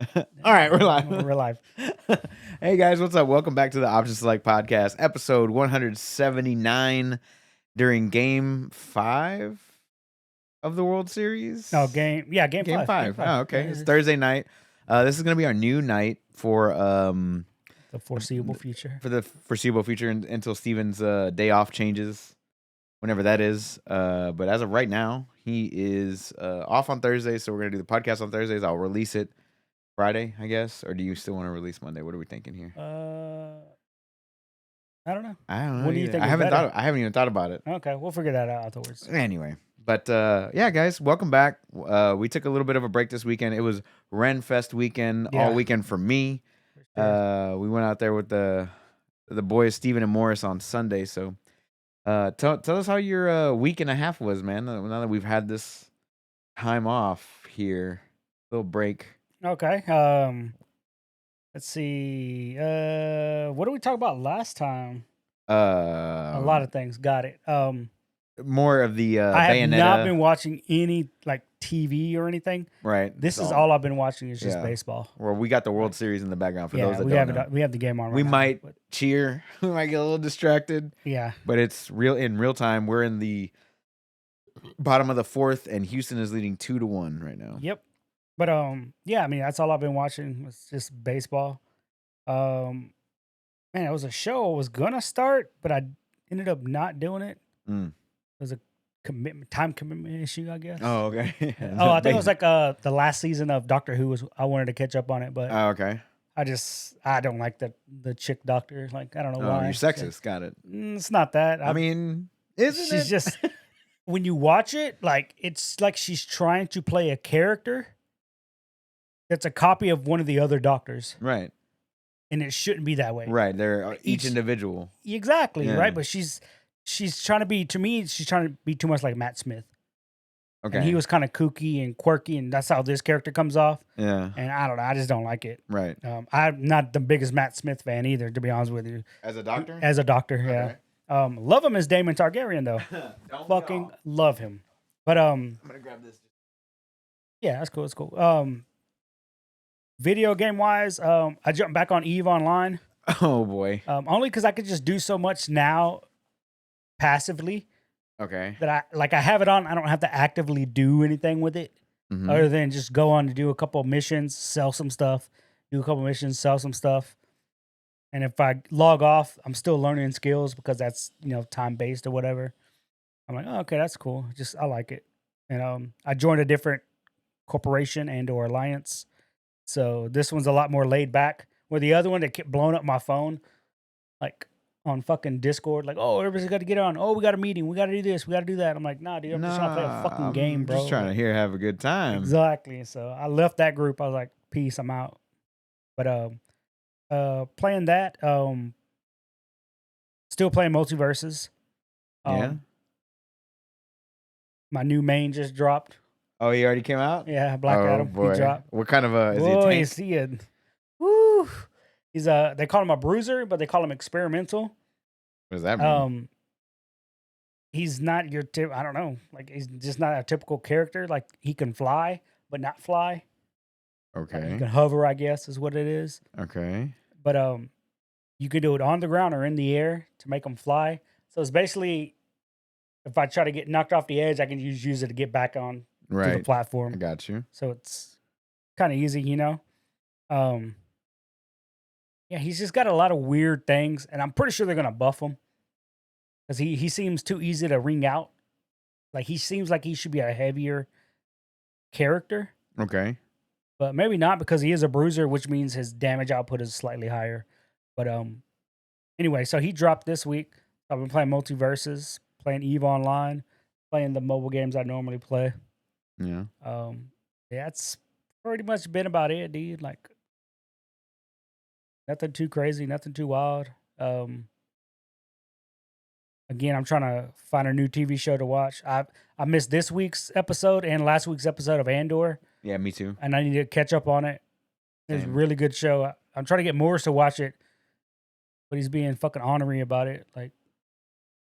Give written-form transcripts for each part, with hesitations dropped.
All right, we're live. We're live. Hey guys, what's up? Welcome back to the Option Select Podcast, episode 179 during Game 5 of the World Series. No, game Game five. 5. Oh, okay. Yeah, It's Thursday night. This is going to be our new night for the foreseeable future. for the foreseeable future until Steven's day off changes, whenever that is. But as of right now, he is off on Thursday, so we're going to do the podcast on Thursdays. I'll release it Friday, I guess, or do you still want to release Monday? What are we thinking here? I don't know. I don't know. What do you think I is haven't better? I haven't even thought about it. Okay, we'll figure that out afterwards. Anyway, but yeah, guys, welcome back. We took a little bit of a break this weekend. It was Ren Fest weekend, Yeah. all weekend for me. Sure. We went out there with the boys, Steven and Morris, on Sunday. So, tell us how your week and a half was, man. Now that we've had this time off here, little break. Okay. Let's see. What did we talk about last time? A lot of things. Got it. More of the I have Bayonetta. not been watching any like TV or anything. Right. This is all I've been watching is just baseball. Well, we got the World Series in the background for those that we don't have know. we have the game on. Right We now, might but cheer. We might get a little distracted. yeah. But it's in real time. We're in the bottom of the fourth, and Houston is leading 2-1 right now. Yep. But yeah, I mean that's all I've been watching. It's just baseball. Man, it was a show I was gonna start, but I ended up not doing it. Mm. It was a time commitment issue, I guess. Oh, okay. I think it was like the last season of Doctor Who was I wanted to catch up on it, but Oh, okay. I don't like the chick doctor. Like I don't know Oh, why. you're sexist. Got it. It's not that. I mean, isn't she's it? just when you watch it, like it's like she's trying to play a character that's a copy of one of the other doctors, Right. and it shouldn't be that way. Right. They're each individual. Exactly, Yeah. right? But she's trying to be, to me, she's trying to be too much like Matt Smith. Okay. And he was kind of kooky and quirky, and that's how this character comes off. Yeah. And I don't know, I just don't like it. Right. I'm not the biggest Matt Smith fan either, to be honest with you. As a doctor? As a doctor, yeah. Okay. Love him as Daemon Targaryen, though. Don't Fucking love him. But I'm gonna grab this. yeah, that's cool. That's cool. Video game wise, I jumped back on Eve Online. Oh boy. Only because I could just do so much now passively Okay. that I have it on. I don't have to actively do anything with it Mhm. other than just go on to do a couple of missions, sell some stuff, do a couple of missions, sell some stuff. And if I log off, I'm still learning skills because that's, time based or whatever. I'm like, oh, okay, that's cool. I like it. And I joined a different corporation and or alliance. So this one's a lot more laid back. Where the other one that kept blowing up my phone, like on fucking Discord, like, oh, everybody's got to get on. Oh, we got a meeting. We got to do this. We got to do that. I'm like, nah, dude, I'm just trying to play a fucking game, bro. Just trying to have a good time. Exactly. So I left that group. I was like, peace, I'm out. But playing that, still playing Multiverses. Yeah. My new main just dropped. Oh, he already came out? Yeah, Black Adam. Boy. He dropped. What kind of is he a Boy, tank? is he a woo. He's they call him a bruiser, but they call him experimental. What does that mean? He's not your I don't know. Like he's just not a typical character. Like he can fly, but not fly. Okay. Like, he can hover, I guess, is what it is. Okay. But you could do it on the ground or in the air to make him fly. So it's basically, if I try to get knocked off the edge, I can use it to get back on to the platform. I got you. So it's kind of easy, Yeah, he's just got a lot of weird things, and I'm pretty sure they're gonna buff him because he seems too easy to ring out. Like he seems like he should be a heavier character, Okay. but maybe not because he is a bruiser, which means his damage output is slightly higher. But anyway, so he dropped this week. I've been playing Multiverses, playing Eve Online, playing the mobile games I normally play. Yeah. Yeah, that's pretty much been about it, dude. Like nothing too crazy, nothing too wild. Again, I'm trying to find a new TV show to watch. I missed this week's episode and last week's episode of Andor. Yeah, me too. And I need to catch up on it. It's a really good show. I'm trying to get Morris to watch it, but he's being fucking ornery about it. Like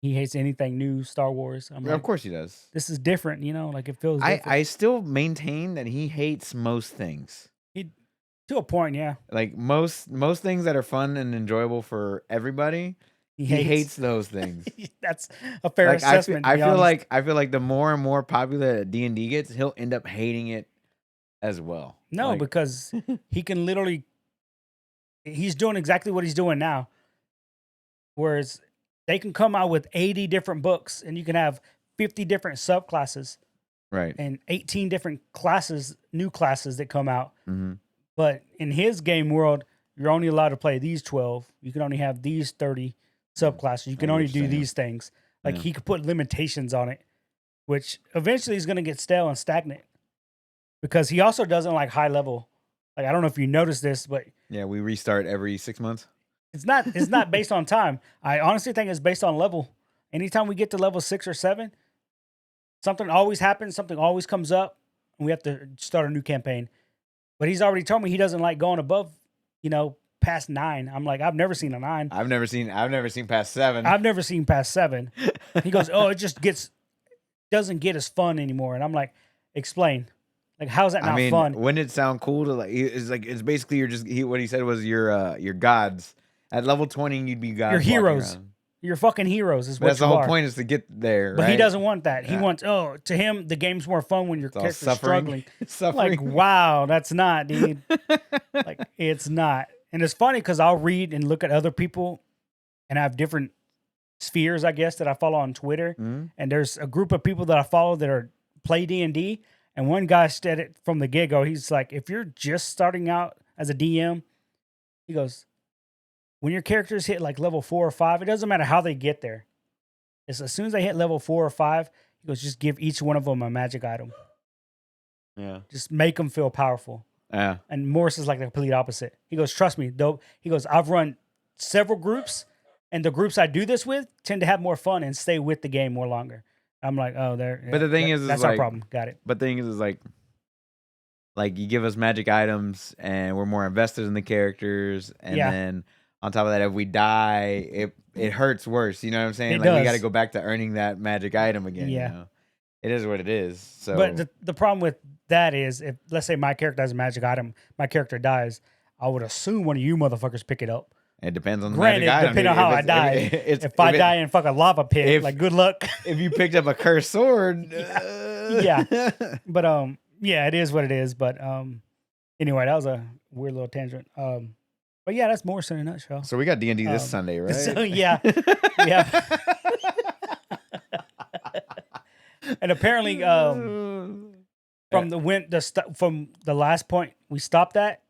he hates anything new Star Wars. I'm like, of course he does. This is different, like it feels different. I still maintain that he hates most things. To a point, yeah. Like most things that are fun and enjoyable for everybody, He he hates. hates those things. That's a fair Like assessment. I feel like the more and more popular D&D gets, he'll end up hating it as well. No, Like, because he can literally. He's doing exactly what he's doing now. Whereas they can come out with 80 different books, and you can have 50 different subclasses right. and 18 different classes, new classes that come out. Mm-hmm. But in his game world, you're only allowed to play these 12. You can only have these 30 subclasses. You can I only get what you're do saying. these things. Like Yeah. he could put limitations on it, which eventually is going to get stale and stagnant. Because he also doesn't like high level. Like I don't know if you noticed this, but Yeah, we restart every 6 months. it's not based on time. I honestly think it's based on level. Anytime we get to level 6 or 7, something always happens, something always comes up, and we have to start a new campaign. But he's already told me he doesn't like going above, past 9. I'm like, I've never seen a 9. I've never seen past 7. I've never seen past 7. He goes, "Oh, it just doesn't get as fun anymore." And I'm like, "Explain. Like, how's that not fun?" Wouldn't it sound cool to it's basically you're just what he said was your gods. At level 20 you'd be gods. You're walking heroes. around. You're fucking heroes is But what that's you the whole are. point is to get there, But right? he doesn't want that. He Yeah. wants, to him, the game's more fun when your all character's suffering. struggling. Suffering. Like, wow, that's not, dude. Like, it's not. And it's funny because I'll read and look at other people, and I have different spheres, I guess, that I follow on Twitter. Mhm. And there's a group of people that I follow that are play D&D. And one guy said it from the get-go. He's like, if you're just starting out as a DM, he goes, when your characters hit like level 4 or 5, it doesn't matter how they get there. It's as soon as they hit level 4 or 5, he goes, just give each one of them a magic item. Yeah. Just make them feel powerful. Yeah. And Morris is like the complete opposite. He goes, trust me, though. He goes, I've run several groups, and the groups I do this with tend to have more fun and stay with the game more longer. I'm like, oh, there. But the thing is that's our like- problem. Got it. But the thing is like you give us magic items and we're more invested in the characters, and Yeah. then on top of that, if we die, it hurts worse. You know what I'm saying? It Like we does. got to go back to earning that magic item again. Yeah. You know? It is what it is. So, But the problem with that is, if let's say my character has a magic item, my character dies, I would assume one of you motherfuckers pick it up. it depends on the Granted, magic item. depending on dude. how I If die. If I die in fucking lava pit, if- like good luck. if you picked up a cursed sword, Yeah. But yeah, it is what it is. But anyway, that was a weird little tangent. But yeah, that's Morrison in a nutshell. So we got D&D this Um, Sunday, right? so, yeah. Yeah. And apparently, from from the last point we stopped at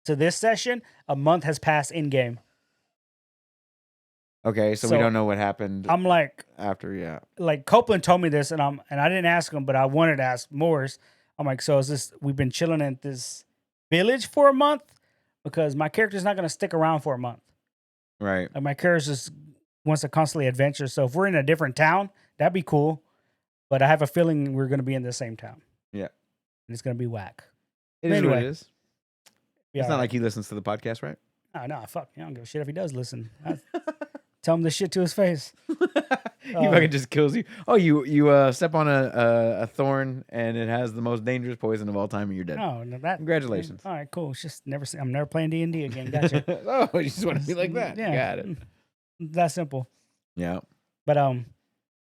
to this session, a month has passed in game. Okay, so we So, don't know what happened I'm like after. Copeland told me this, and I didn't ask him, but I wanted to ask Morris. I'm like, so is this? We've been chilling at this village for a month because my character's not going to stick around for a month. Right. Like my character just wants to constantly adventure. So if we're in a different town, that'd be cool. But I have a feeling we're going to be in the same town. Yeah. And it's going to be whack. It is what Anyway. it is. Yeah, It's not like he listens to the podcast, right? no, fuck. I don't give a shit if he does listen. Tell him this shit to his face. He fucking just kills you. Oh, you step on a thorn and it has the most dangerous poison of all time, and you're dead. No, that. Congratulations. All right, cool. It's just I'm never playing D&D again. Gotcha. Oh, you just want to be like that. Yeah. Got it. That simple. Yeah. But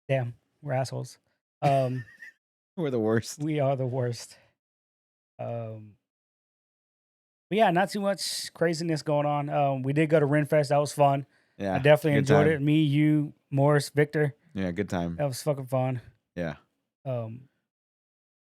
damn, we're assholes. We're the worst. We are the worst. But yeah, not too much craziness going on. We did go to Renfest. That was fun. Yeah. I definitely good enjoyed time. it. Me, you, Morris, Victor. Yeah, good time. That was fucking fun. Yeah. Um,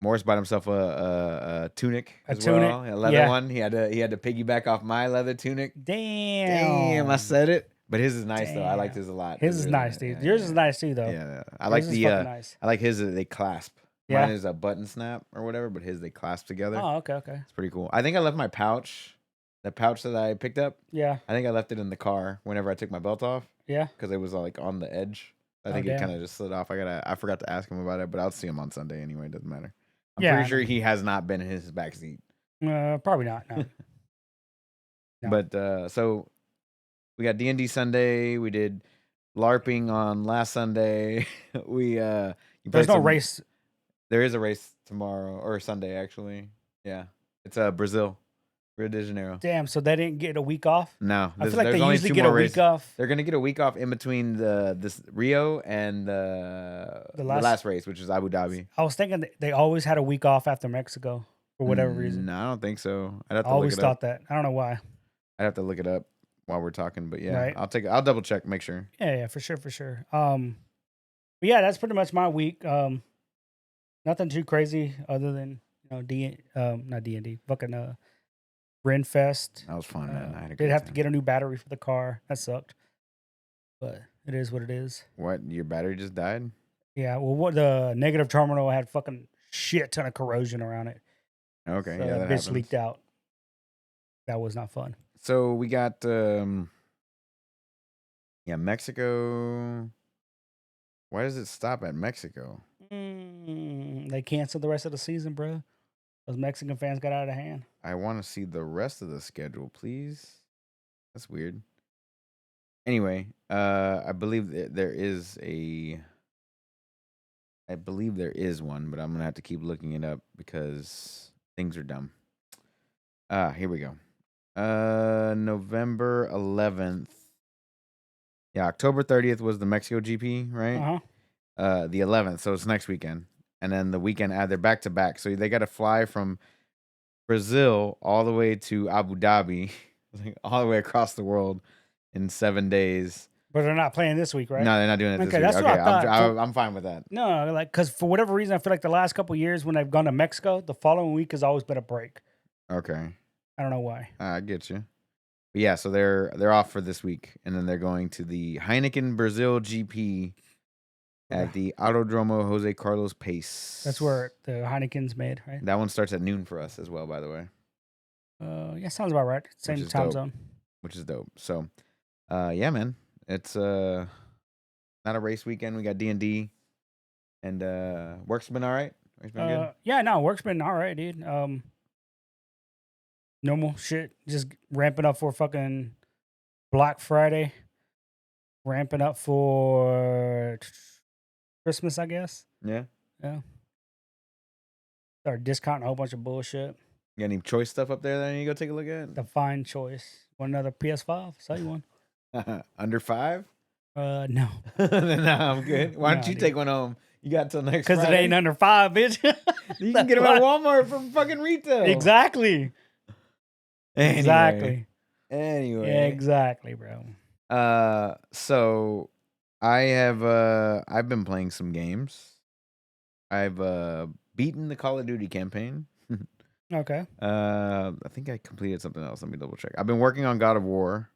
Morris bought himself a tunic A as tunic, well. A leather yeah. one. He had to piggyback off my leather tunic. damn. I said it. But his is nice though. I liked Damn. his a lot. His It is really- nice, dude. yeah, Yours yeah. is nice too, though. Yeah, I like Yours is the fucking nice. I like his they clasp. Yeah. Mine is a button snap or whatever, but his they clasp together. Oh, okay. It's pretty cool. I think I left my pouch, the pouch that I picked up. Yeah, I think I left it in the car whenever I took my belt off yeah. because it was like on the edge. I Oh, think it damn. kind of just slid off. I forgot to ask him about it, but I'll see him on Sunday anyway. Doesn't matter. I'm Yeah, I pretty sure know. he has not been in his backseat. Probably not. No. No. But so we got D&D Sunday. We did LARPing on last Sunday. We you There's played no some- race. There is a race tomorrow or Sunday actually. Yeah, it's Brazil. Rio de Janeiro. Damn, so they didn't get a week off? No, I feel like there's they only usually 2 get a more week races. off. They're gonna get a week off in between this Rio and the last race, which is Abu Dhabi. I was thinking they always had a week off after Mexico for whatever reason. No, I don't think so. I'd have I to look always it up. thought that. I don't know why. I'd have to look it up while we're talking, but yeah, Right. I'll double check, make sure. Yeah, for sure. But yeah, that's pretty much my week. Nothing too crazy other than not D&D, fucking Renfest. That was fun, man. I had a Did great have to time. get a new battery for the car. That sucked, but it is what it is. What? Your battery just died? Yeah. Well, what the negative terminal had fucking shit ton of corrosion around it. Okay, So yeah, that that bitch happens. leaked out. That was not fun. So we got Mexico. Why does it stop at Mexico? They canceled the rest of the season, bro. Those Mexican fans got out of hand. I want to see the rest of the schedule, please. That's weird. Anyway, I believe there is one, but I'm gonna have to keep looking it up because things are dumb. Here we go. November 11th. Yeah, October 30th was the Mexico GP, right? The 11th, so it's next weekend, and then the weekend they're back to back, so they got to fly from Brazil all the way to Abu Dhabi, like all the way across the world in 7 days. But they're not playing this week, right? No, they're not doing it this week. That's what I thought. I'm fine with that. No, like because for whatever reason, I feel like the last couple of years when I've gone to Mexico, the following week has always been a break. Okay, I don't know why. I get you. But yeah, so they're off for this week, and then they're going to the Heineken Brazil GP at the Autodromo Jose Carlos Pace. That's where the Heineken's made, right? That one starts at noon for us as well, by the way. Yeah, sounds about right. Same time zone. Which is dope. So, yeah, man, it's not a race weekend. We got D&D, and work's been all right. Work's been good. Yeah, no, work's been all right, dude. Normal shit, just ramping up for fucking Black Friday, ramping up for Christmas, I guess. Yeah. Start discounting a whole bunch of bullshit. You got any choice stuff up there that I need to go take a look at? The fine choice. Want another PS5? Sell you one. Under 5? No. No, I'm good. Why don't you dude. take one home? You got till next Because it Friday. ain't under 5, bitch. You can get them at Walmart from fucking retail. Exactly. Anyway. Exactly, bro. So I've been playing some games. I've beaten the Call of Duty campaign. Okay. I think I completed something else. Let me double check. I've been working on God of War.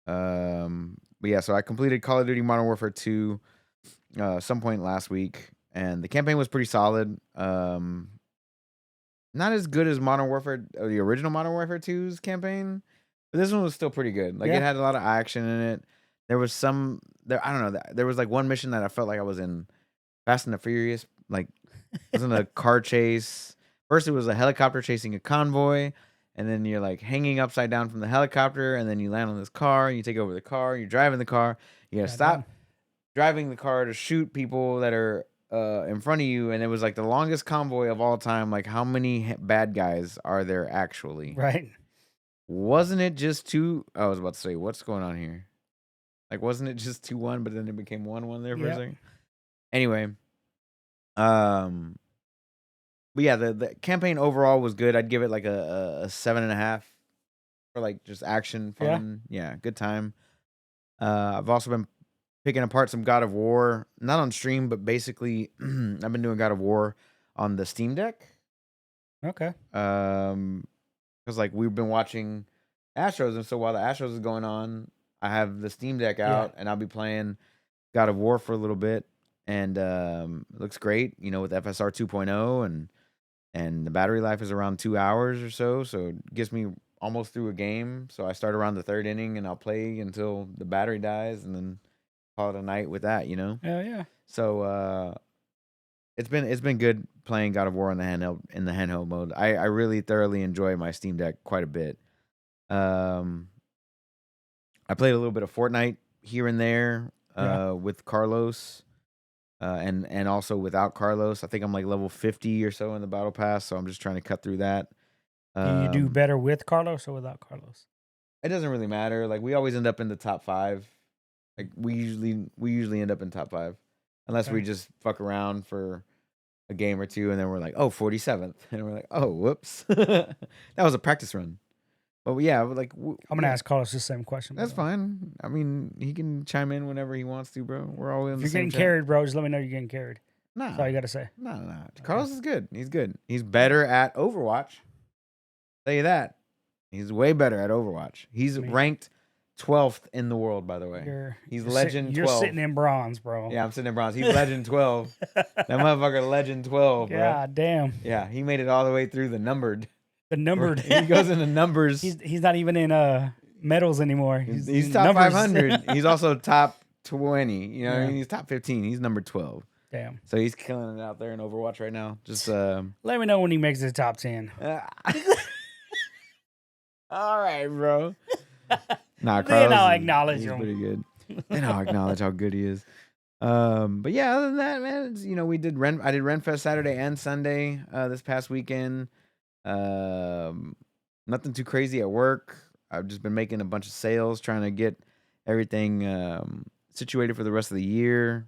But yeah, so I completed Call of Duty Modern Warfare 2 some point last week, and the campaign was pretty solid. Not as good as Modern Warfare, the original Modern Warfare 2's campaign, but this one was still pretty good. Like, it had a lot of action in it. There was I don't know, there was like one mission that I felt like I was in Fast and the Furious, like I was in a car chase. First, it was a helicopter chasing a convoy, and then you're like hanging upside down from the helicopter, and then you land on this car, and you take over the car, and you're driving the car. You gotta stop driving the car to shoot people that are in front of you, and it was like the longest convoy of all time. Like, how many bad guys are there actually? Right. Wasn't it just 2? I was about to say, what's going on here? Like, wasn't it just 2-1, but then it became 1-1 there for a second? Anyway, but yeah, the campaign overall was good. I'd give it like a 7.5 for like just action, fun. Yeah, good time. I've also been picking apart some God of War, not on stream, but basically I've been doing God of War on the Steam Deck. Okay. Because like we've been watching Astros, and so while the Astros is going on, I have the Steam Deck out, and I'll be playing God of War for a little bit, and it looks great, with FSR 2.0, and the battery life is around 2 hours or so it gets me almost through a game. So I start around the 3rd inning, and I'll play until the battery dies, and then call it a night with that, Yeah. So it's been good playing God of War in the handheld mode. I really thoroughly enjoy my Steam Deck quite a bit. I played a little bit of Fortnite here and there with Carlos, and also without Carlos. I think I'm like level 50 or so in the battle pass, so I'm just trying to cut through that. Do you do Um, better with Carlos or without Carlos? it doesn't really matter. Like we always end up in the top 5. Like we usually end up in top 5, unless we Okay. just fuck around for a game or two, and then we're like, oh, 47th, and we're like, oh, whoops, that was a practice run. But yeah, like I'm gonna ask Carlos the same question. by that's the way. fine. I mean, he can chime in whenever he wants to, bro. We're all in If the you're same getting chat. carried, bro, just let me know you're getting carried. Nah, That's all you gotta say. nah. Carlos is good. He's good. He's better at Overwatch. Tell you that. He's way better at Overwatch. He's Me. ranked 12th in the world, by the way. He's legend 12. You're sitting in bronze, bro. Yeah, I'm sitting in bronze. He's legend 12. That motherfucker legend 12, bro. God damn. Yeah, he made it all the way through the numbered. The numbered. He goes into numbers. He's not even in medals anymore. He's top numbers. 500. He's also top 20. You know, what I Yeah. mean? He's top 15. He's number 12. Damn. So he's killing it out there in Overwatch right now. Just Let me know when he makes the top 10. all right, bro. Nah, Then Carlos I'll is- acknowledge he's him. pretty good. Then I'll acknowledge how good he is. But yeah, other than that, man, it's, I did Renfest Saturday and Sunday this past weekend. Nothing too crazy at work. I've just been making a bunch of sales, trying to get everything situated for the rest of the year.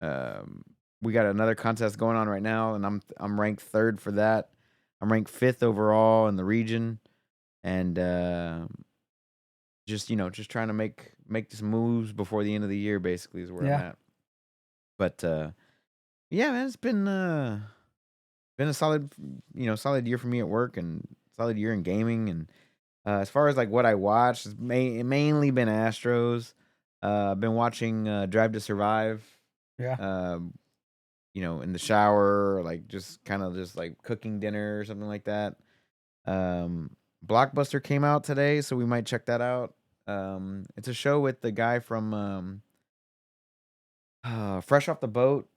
We got another contest going on right now, and I'm ranked 3rd for that. I'm ranked 5th overall in the region, and just trying to make some moves before the end of the year. Basically, is where I'm Yeah. at. But yeah, man, it's been a solid year for me at work, and solid year in gaming. And as far as like what I watched, it's mainly been Astros. I've been watching Drive to Survive. Yeah. In the shower, or like just like cooking dinner or something like that. Blockbuster came out today, so we might check that out. It's a show with the guy from Fresh Off the Boat.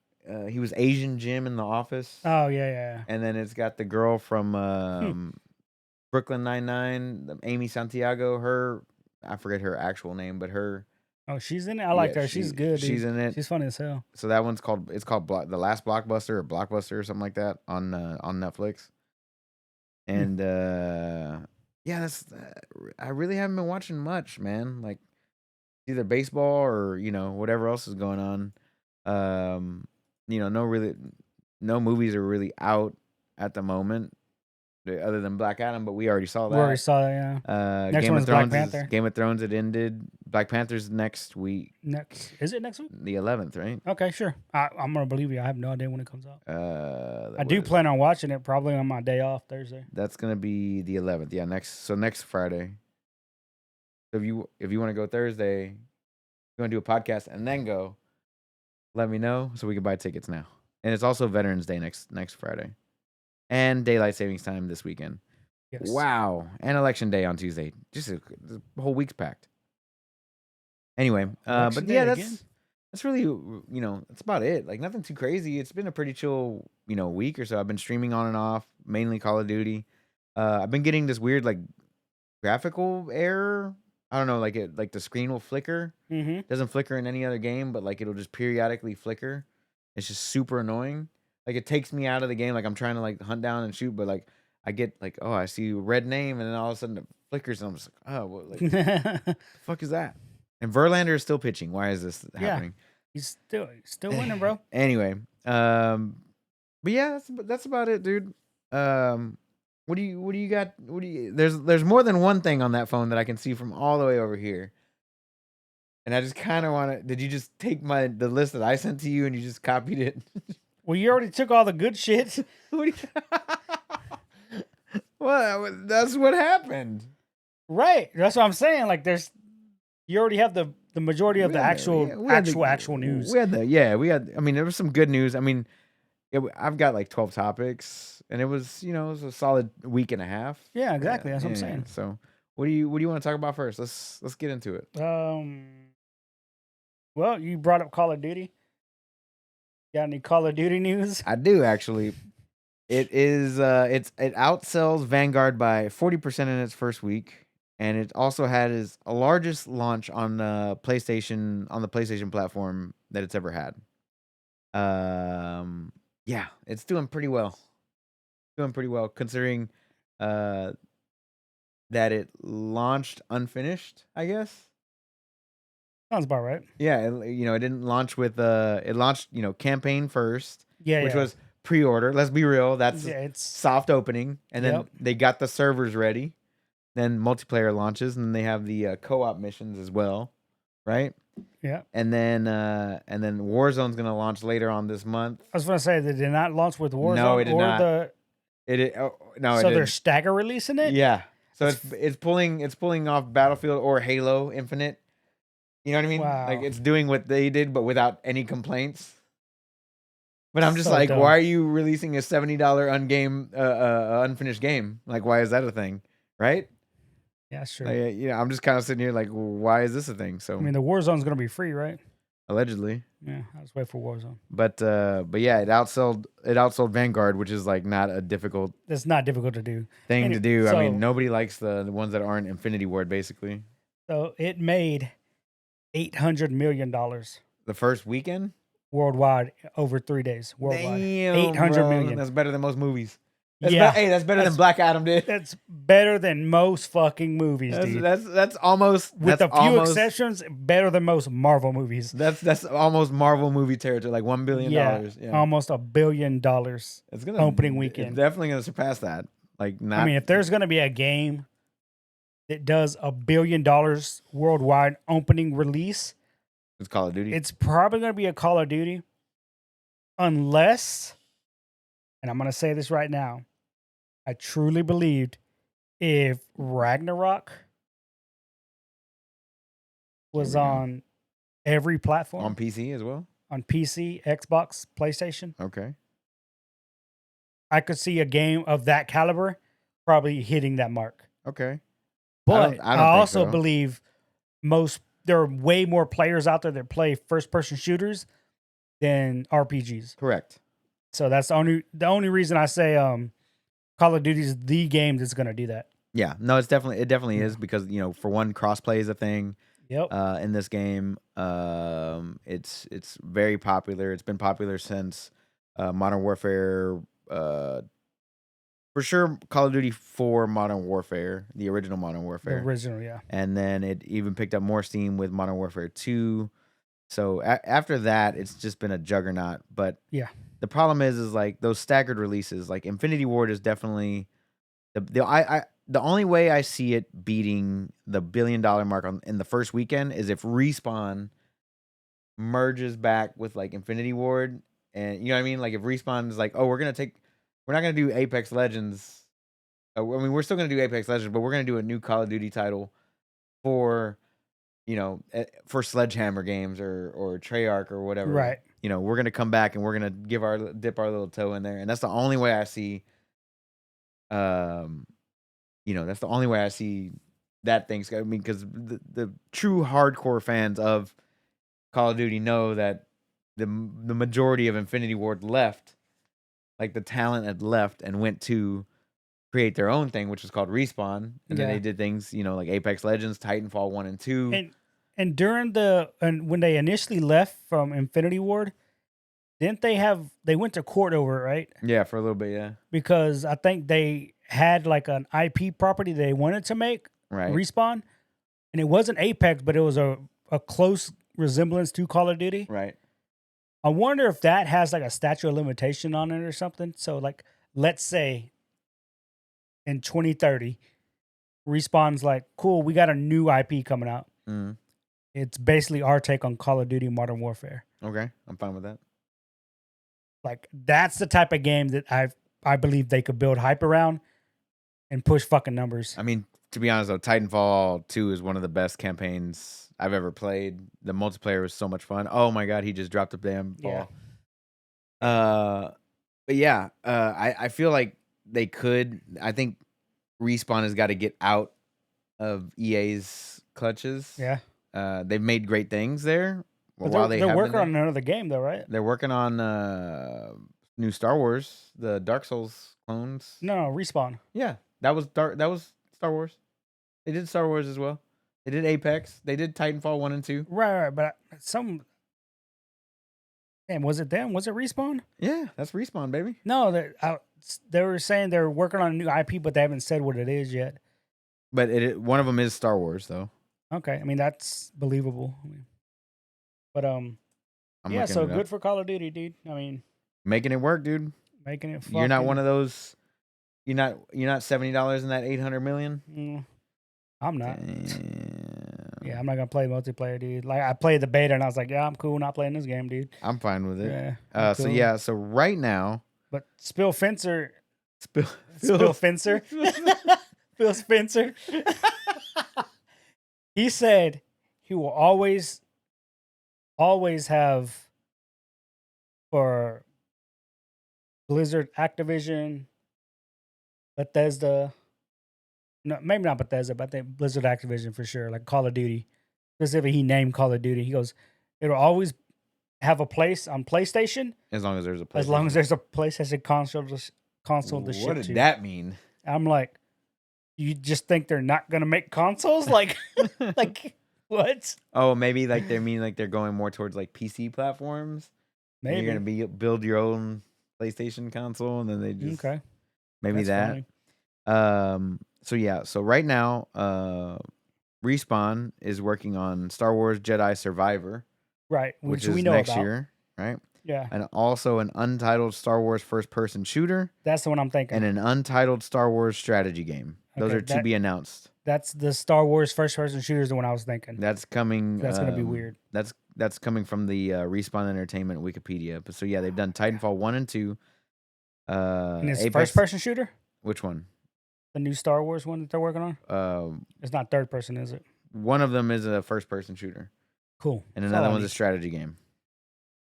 He was Asian Jim in The Office. Oh, yeah. And then it's got the girl from Brooklyn Nine-Nine, Amy Santiago. I forget her actual name, but her. Oh, she's in it? I like her. She's good, dude. She's in it. She's funny as hell. So that one's called The Last Blockbuster, or Blockbuster, or something like that on Netflix. And yeah, that's I really haven't been watching much, man. Like either baseball or whatever else is going on. No movies are really out at the moment, other than Black Adam, but we already saw that. We already saw that, yeah. Next Game one of is Black Thrones Panther. Game of Thrones, it ended. Black Panther's next week. Is it next week? The 11th, right? Okay, sure. I'm going to believe you. I have no idea when it comes out. I what do is it? plan on watching it probably on my day off Thursday. That's gonna be the 11th. Yeah, next Friday. So if you want to go Thursday, you want to do a podcast and then go, let me know so we can buy tickets now. And it's also Veterans Day next Friday, and Daylight Savings Time this weekend. Yes. Wow, and Election Day on Tuesday. Just the whole week's packed. Anyway, Election but day yeah, again? that's really that's about it. Like nothing too crazy. It's been a pretty chill week or so. I've been streaming on and off, mainly Call of Duty. I've been getting this weird like graphical error. I don't know, like the screen will flicker. Mm-hmm. Doesn't flicker in any other game, but like it'll just periodically flicker. It's just super annoying. Like it takes me out of the game. Like I'm trying to like hunt down and shoot, but like I get like, oh, I see a red name, and then all of a sudden it flickers, and I'm just like, oh, what the fuck is that? And Verlander is still pitching. Why is this happening? He's still winning, bro. Anyway, but yeah, that's about it, dude. What do you got? There's more than one thing on that phone that I can see from all the way over here. And I just kind of want to. Did you just take the list that I sent to you and you just copied it? Well, you already took all the good shit. Well, that's what happened. Right. That's what I'm saying. Like you already have the majority of the actual news. We had. I mean, there was some good news. I mean, I've got like 12 topics, and it was a solid week and a half. Yeah, exactly. That's what I'm saying. So, what do you want to talk about first? Let's get into it. Well, you brought up Call of Duty. Got any Call of Duty news? I do actually. It is it outsells Vanguard by 40% in its first week, and it also had its largest launch on the PlayStation platform that it's ever had. Yeah, it's doing pretty well. Considering that it launched unfinished, I guess. Sounds about right. Yeah, it didn't launch with it launched, campaign first, Yeah, which yeah. was pre-order. Let's be real, that's Yeah, it's soft opening, and then Yep. they got the servers ready. Then multiplayer launches, and then they have the co-op missions as well, right? Yeah. And then Warzone's gonna launch later on this month. I was gonna say they did not launch with No, Warzone it did or not. the No, it so they're didn't. stagger releasing it? Yeah. So That's it's pulling off Battlefield or Halo Infinite. You know what I mean? Like wow. it's doing what they did, but without any complaints. But I'm just So like, dumb. why are you releasing a $70 unfinished game? Like, why is that a thing? Right? Yeah, sure. Like, I'm just kind of sitting here like, why is this a thing? I So mean the Warzone's gonna be free, right? allegedly, Yeah, I'll just wait for Warzone. but yeah, it outsold Vanguard, which is like not a difficult It's not difficult to do. thing to do. I mean, So nobody likes the ones that aren't Infinity Ward, basically. it made $800 million The first weekend, worldwide over 3 days. Worldwide. damn, 800 bro, million. that's better than most movies. Yeah. Hey, that's better than That's- Black Adam did. That's better than most fucking movies, That's dude. that's almost With that's a few almost, exceptions, better than most Marvel movies. That's almost Marvel movie territory, like $1 billion. Yeah, Almost $1 billion. it's gonna opening weekend. It's definitely gonna surpass that. Like, not. I mean, if there's gonna be a game that does $1 billion worldwide opening release, it's Call of Duty. it's probably gonna be a Call of Duty, unless, and I'm gonna say this right now, I truly believed if Ragnarok was Here we go. on every platform, On PC as well. on PC, Xbox, PlayStation, Okay. I could see a game of that caliber probably hitting that mark. Okay. But I I, don't think also so. believe there are way more players out there that play first person shooters than RPGs. Correct. So that's the only reason I say Call of Duty is the game that's gonna do that. Yeah. No, it definitely Yeah. is, because for one, crossplay is a thing. Yep. In this game, it's very popular. It's been popular since Modern Warfare. For sure, Call of Duty 4 Modern Warfare, the original Modern The Warfare. original, yeah. And then it even picked up more steam with Modern Warfare 2. So after that, it's just been a juggernaut. But Yeah. the problem is like those staggered releases, like Infinity Ward is definitely the only way I see it beating the $1 billion mark in the first weekend is if Respawn merges back with like Infinity Ward, and you know what I mean? Like if Respawn is like, oh, we're not gonna do Apex Legends. I mean, we're still gonna do Apex Legends, but we're gonna do a new Call of Duty title for for Sledgehammer games or Treyarch or whatever. Right. We're gonna come back and we're gonna dip our little toe in there, and that's the only way I see. That's the only way I see that thing's. I mean, because the true hardcore fans of Call of Duty know that the majority of Infinity Ward left, like the talent had left and went to create their own thing, which was called Respawn, and then Yeah. they did things, like Apex Legends, Titanfall 1 and 2. And during when they initially left from Infinity Ward, didn't they went to court over it, right? Yeah, for a little bit, yeah. Because I think they had like an IP property they wanted to make, Right. Respawn, and it wasn't Apex, but it was a close resemblance to Call of Duty. Right. I wonder if that has like a statute of limitation on it or something. So like, let's say in 2030, Respawn's like, cool, we got a new IP coming out. Mm. It's basically our take on Call of Duty Modern Warfare. Okay, I'm fine with that. Like that's the type of game that I believe they could build hype around and push fucking numbers. I mean, to be honest though, Titanfall 2 is one of the best campaigns I've ever played. The multiplayer was so much fun. Oh my god, he just dropped a damn ball. But yeah, I feel like they could. I think Respawn has got to get out of EA's clutches. Yeah. They've made great things there. But while they they're have working been on another game though, right? they're working on new Star Wars, the Dark Souls clones. No, Respawn. Yeah, that was Star Wars. They did Star Wars as well. They did Apex. They did Titanfall 1 and 2. Right. But damn, was it them? Was it Respawn? Yeah, that's Respawn, baby. No, they were saying they're working on a new IP, but they haven't said what it is yet. But one of them is Star Wars, though. Okay, I mean that's believable. But I'm yeah, looking so it good up. for Call of Duty, dude. I mean, Making it work, dude. making it. You're not one Fucking. of those. You're not $70 in that 800 million. I'm not. Damn. Yeah, I'm not gonna play multiplayer, dude. Like I played the beta and I was like, yeah, I'm cool not playing this game, dude. I'm fine with it. Yeah. I'm So cool. yeah, so right now, But Spill Fencer, Spill Fencer, Phil Spencer, he said he will always have for Blizzard, Activision, Bethesda. No, maybe not Bethesda, but I think Blizzard, Activision for sure. Like Call of Duty, specifically, he named Call of Duty. He goes, it'll always have a place on PlayStation as long as there's a PlayStation. as long as there's a PlayStation console to ship What did to. that mean? I'm like, you just think they're not gonna make consoles? Like, like what? Oh, maybe like they mean like they're going more towards like PC platforms. Maybe you're gonna build your own PlayStation console, and then they just okay. maybe That's that. funny. So yeah. So right now, Respawn is working on Star Wars Jedi Survivor, Right, which we is know next about. year, right? Yeah, And also an untitled Star Wars first-person shooter, that's the one I'm thinking. and an untitled Star Wars strategy game. Those Okay, are to be announced. That's the Star Wars first-person shooter is the one I was thinking. That's coming. That's gonna be weird. That's coming from the Respawn Entertainment Wikipedia. But so yeah, they've done Titanfall 1 and 2. And it's Apex, first-person shooter. Which one? The new Star Wars one that they're working on. It's not third person, is it? One of them is a first-person shooter. Cool. And another one's a strategy game.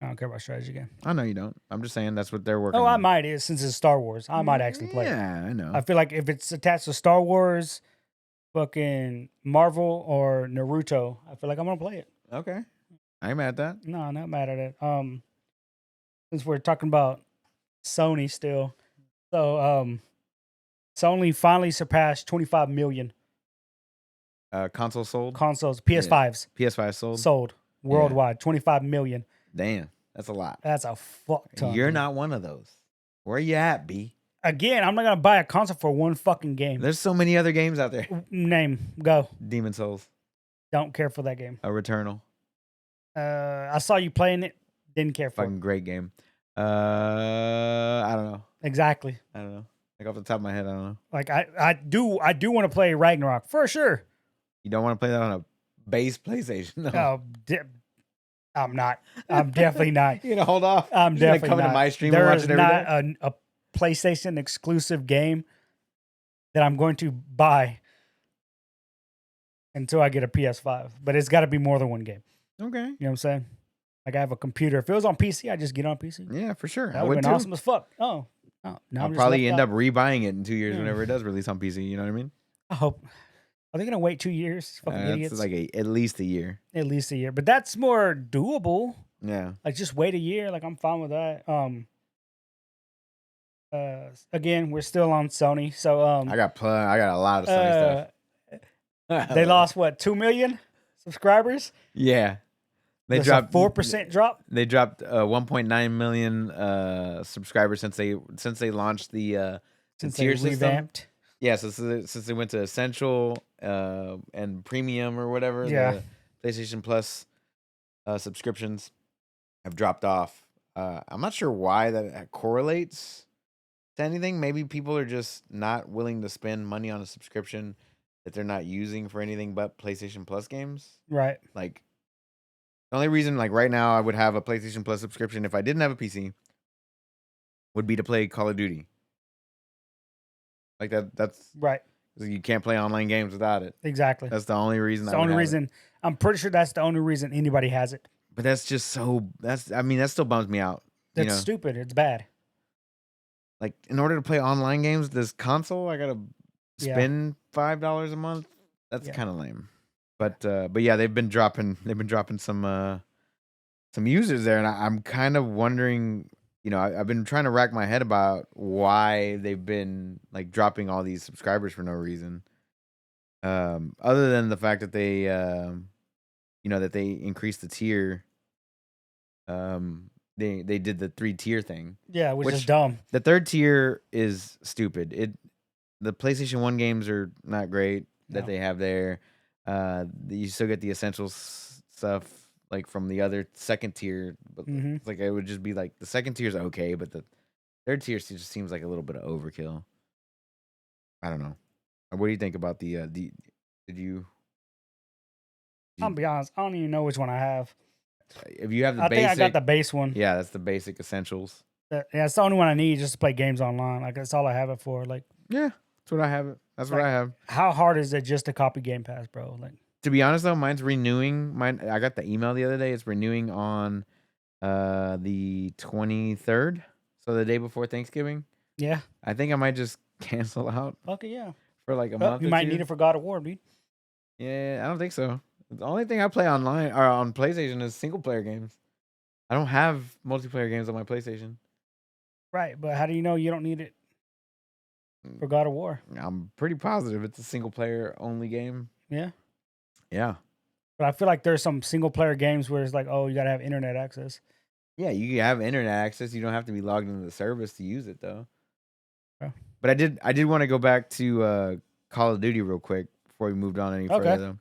I don't care about strategy game. I know you don't. I'm just saying that's what they're working on. Oh, I might, since it's Star Wars. I might actually play it. Yeah, I know. I feel like if it's attached to Star Wars, fucking Marvel or Naruto, I feel like I'm gonna play it. Okay. I ain't mad at that. No, not mad at it. Since we're talking about Sony still. So Sony finally surpassed 25 million Console sold? consoles, PS5s. PS5 sold worldwide. 25 million. Damn, that's a lot. That's a fuck ton. You're not one of those. Where you at, B? Again, I'm not gonna buy a console for one fucking game. There's so many other games out there. Name, go. Demon Souls. Don't care for that game. Returnal. I saw you playing it. Didn't care for Fucking great game. I don't know. Exactly. I don't know. Like off the top of my head, I don't know. Like I do want to play Ragnarok for sure. You don't want to play that on a base PlayStation? No. Oh, I'm not. I'm definitely not. You know, hold off. I'm definitely come not. to my stream There and watch is it every not day. a PlayStation exclusive game that I'm going to buy until I get a PS5. But it's got to be more than one game. Okay. You know what I'm saying? Like I have a computer. If it was on PC, I'd just get on PC. Yeah, for sure. That would have been awesome as fuck. Oh. No, I'll probably end up rebuying it in 2 years whenever it does release on PC. You know what I mean? I hope. Are they gonna wait 2 years? Fucking idiots. It's like at least a year. At least a year, but that's more doable. Yeah. Like just wait a year. Like I'm fine with that. Again, we're still on Sony, so I got a lot of Sony stuff. They lost what 2 million subscribers. Yeah. They That's dropped a 4% drop. They dropped 1.9 million subscribers since they launched the tier system. Revamped. Yeah, so since they went to Essential and Premium or whatever, Yeah. the PlayStation Plus subscriptions have dropped off. I'm not sure why that correlates to anything. Maybe people are just not willing to spend money on a subscription that they're not using for anything but PlayStation Plus games. Right. Like, the only reason, like right now, I would have a PlayStation Plus subscription if I didn't have a PC would be to play Call of Duty. Like that's right. You can't play online games without it. Exactly. That's the only reason. It's the only reason. I'm pretty sure that's the only reason anybody has it. But that's just so. That still bums me out. That's stupid. It's bad. Like in order to play online games, this console, I gotta spend $5 a month. That's kind of lame. But yeah, they've been dropping some users there, and I'm kind of wondering. You know, I've been trying to rack my head about why they've been like dropping all these subscribers for no reason. Other than the fact that they, that they increased the tier. They did the 3-tier thing. Yeah, which is dumb. The 3rd tier is stupid. The PlayStation 1 games are not great. No. they have there. You still get the essentials stuff like from the other second tier, but Mhm. it's like it would just be like the second tier is okay, but the third tier just seems like a little bit of overkill. I don't know. What do you think about did you, I'll be honest, I don't even know which one I have. if you have the I think I got basic? the base one. Yeah, that's the basic essentials. Yeah, it's the only one I need just to play games online. Like that's all I have it for. Like, Yeah, that's what I have. That's what like I have. how hard is it just to copy Game Pass, bro? Like, To be honest though, mine's renewing. I got the email the other day. It's renewing on the 23rd, so the day before Thanksgiving. yeah, I think I might just cancel out fuck it, yeah. for like a Well, month you or might two. need it for God of War, dude. Yeah, I don't think so. The only thing I play online or on PlayStation is single player games. I don't have multiplayer games on my PlayStation. Right, but how do you know you don't need it for God of War? I'm pretty positive it's a single player only game. Yeah, Yeah. but I feel like there's some single player games where it's like, oh, you gotta have internet access. Yeah, you have internet access. You don't have to be logged into the service to use it though. Yeah. But I did want to go back to Call of Duty real quick before we moved on any further Okay. though.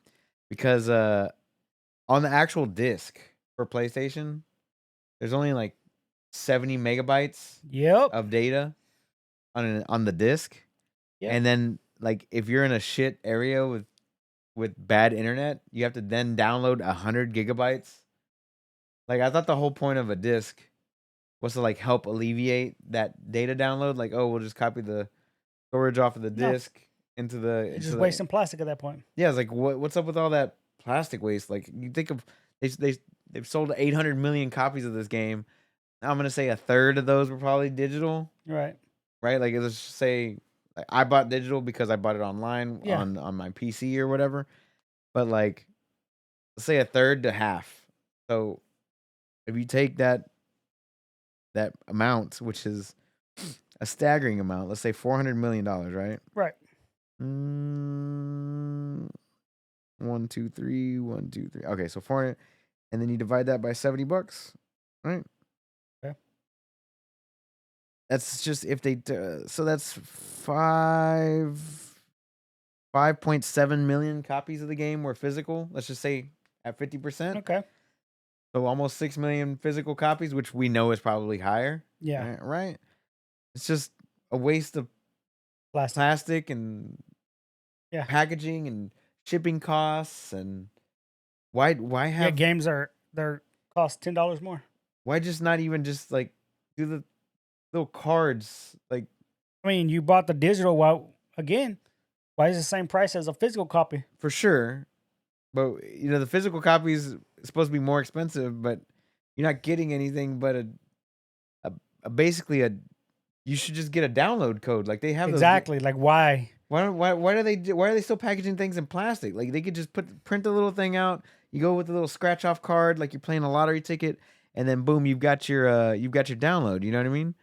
Because on the actual disc for PlayStation, there's only like 70 megabytes Yep. of data on the disc. Yep. And then like if you're in a shit area with bad internet, you have to then download 100 gigabytes. Like I thought the whole point of a disc was to like help alleviate that data download. Like, oh, we'll just copy the storage off of the No. disc into the It's just wasting plastic at that point. Yeah, it's like what's up with all that plastic waste? Like you think of they've sold 800 million copies of this game. I'm gonna say a third of those were probably digital, Right. right? Like let's just say like, I bought digital because I bought it online Yeah. on my PC or whatever. But like let's say a third to half. So if you take that amount, which is a staggering amount, let's say $400 million, right? Right. 1, 2, 3, 1, 2, 3. Okay, so 400, and then you divide that by $70, right? Okay. That's just if they so that's 5.7 million copies of the game were physical. Let's just say at 50%. Okay. So almost 6 million physical copies, which we know is probably higher. Yeah. Right? It's just a waste of plastic and packaging and shipping costs. And why have games they're cost $10 more. why just not even just like do the little cards? Like, I mean, you bought the digital. Why is it the same price as a physical copy? for sure, but the physical copy is supposed to be more expensive, but you're not getting anything but a basically a. You should just get a download code. Like they have exactly. Like why? Why are they still packaging things in plastic? Like they could just print the little thing out. You go with the little scratch off card, like you're playing a lottery ticket, and then boom, you've got your download. You know what I mean?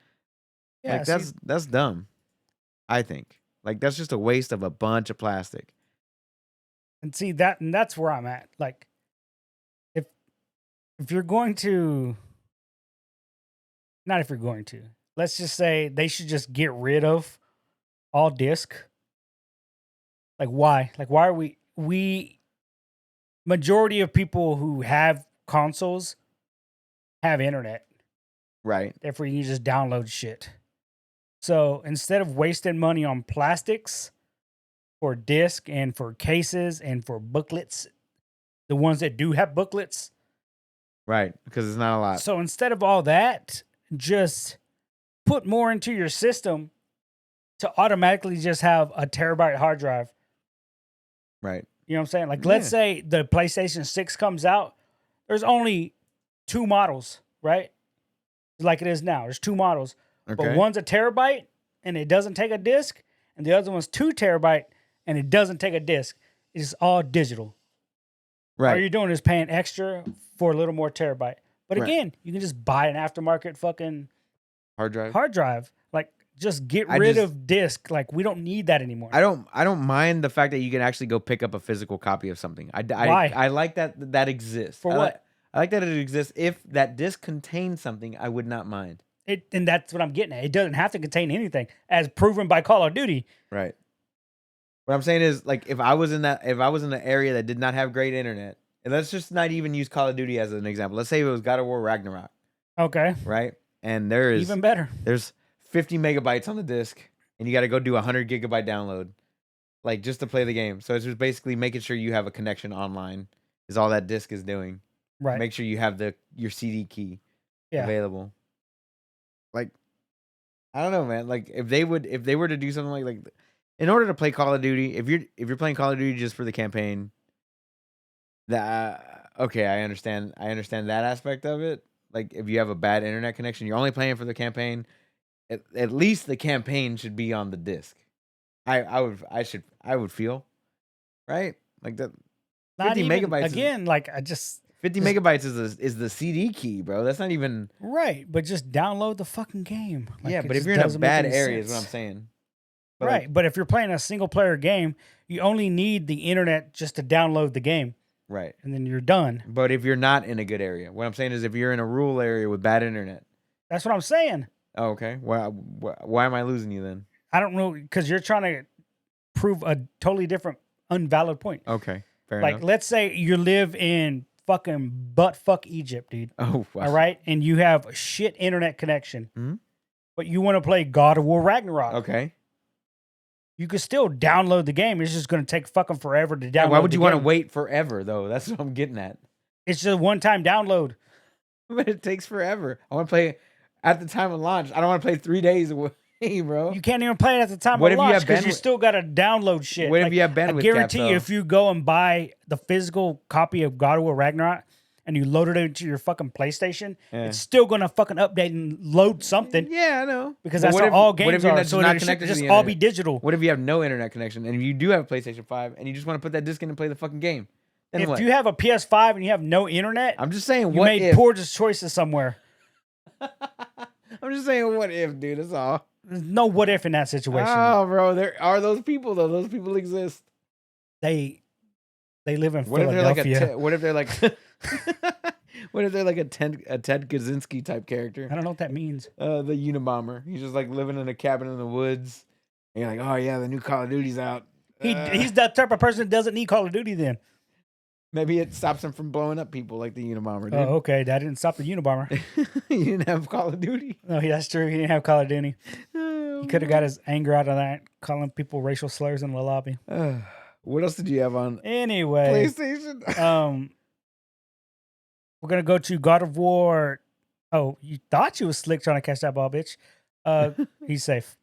Yeah. Like that's dumb. I think like that's just a waste of a bunch of plastic. And see that's where I'm at. Like, if you're going to, not if you're going to, let's just say they should just get rid of all disc. Like why? Like why are we majority of people who have consoles have internet. Right. Therefore, you just download shit. So instead of wasting money on plastics for disc and for cases and for booklets, the ones that do have booklets. Right. Because it's not a lot. So instead of all that, just put more into your system to automatically just have a terabyte hard drive. Right. You know what I'm saying? Like, let's say the PlayStation 6 comes out. There's only 2 models, right? Like it is now. There's 2 models. Okay. But one's a terabyte and it doesn't take a disc. And the other one's 2 terabyte and it doesn't take a disc. It's all digital. Right. All you're doing is paying extra for a little more terabyte. But again, you can just buy an aftermarket fucking hard drive. Like, just get rid of disc. Like, we don't need that anymore. I don't mind the fact that you can actually go pick up a physical copy of something. Why? I like that exists. For what? I like that it exists. If that disc contains something, I would not mind. And that's what I'm getting at. It doesn't have to contain anything, as proven by Call of Duty. Right. What I'm saying is, like, if I was in the area that did not have great internet, and let's just not even use Call of Duty as an example. Let's say it was God of War Ragnarok, Okay. right? And Even better. there's 50 megabytes on the disc, and you got to go do a 100 gigabyte download, like just to play the game. So it's just basically making sure you have a connection online is all that disc is doing. Right. Make sure you have your CD key available. Like, I don't know, man. Like if they were to do something like in order to play Call of Duty, if you're playing Call of Duty just for the campaign, that okay, I understand that aspect of it. Like if you have a bad internet connection, you're only playing for the campaign. At least the campaign should be on the disc. I would feel right like that. 50 megabytes again. Like I just 50 megabytes is the CD key, bro. That's not even right. But just download the fucking game. Like, yeah, but if you're in a bad area, is what I'm saying. But right, like, but if you're playing a single player game, you only need the internet just to download the game. Right. And then you're done. But if you're not in a good area, what I'm saying is if you're in a rural area with bad internet. That's what I'm saying. Oh, okay. Why am I losing you then? I don't know, because you're trying to prove a totally different, unvalid point. Okay. Fair enough. Like, let's say you live in fucking buttfuck Egypt, dude. Oh, wow. All right? And you have a shit internet connection. But you want to play God of War Ragnarok. Okay. You could still download the game. It's just going to take fucking forever to download. Why would you want to wait forever, though? That's what I'm getting at. It's just a one-time download. But it takes forever. I want to play at the time of launch. I don't want to play 3 days away, bro. You can't even play it at the time of launch because you still got to download shit. What if you have bandwidth? I guarantee you, if you go and buy the physical copy of God of War Ragnarok and you load it into your fucking PlayStation, it's still going to fucking update and load something. Yeah, I know. Because that's how all games are. So it should just all be digital. What if you have no internet connection and you do have a PlayStation 5 and you just want to put that disc in and play the fucking game? Then if what? you have a PS5 and you have no internet, I'm just saying, you made poor choices somewhere. I'm just saying, what if, dude? That's all. There's no what if in that situation. Oh, bro, there are those people though. Those people exist. They live in Philadelphia. What if they're like? What if they're like a Ted Kaczynski type character? I don't know what that means. The Unabomber. He's just like living in a cabin in the woods. And you're like, oh yeah, the new Call of Duty's out. He's that type of person that doesn't need Call of Duty then. Maybe it stops him from blowing up people like the Unabomber did. Oh, okay. That didn't stop the Unabomber. He didn't have Call of Duty. No, that's true. He didn't have Call of Duty. He could have got his anger out of that, calling people racial slurs in the lobby. What else did you have on anyway? PlayStation? We're gonna go to God of War. Oh, you thought you was slick trying to catch that ball, bitch. He's safe.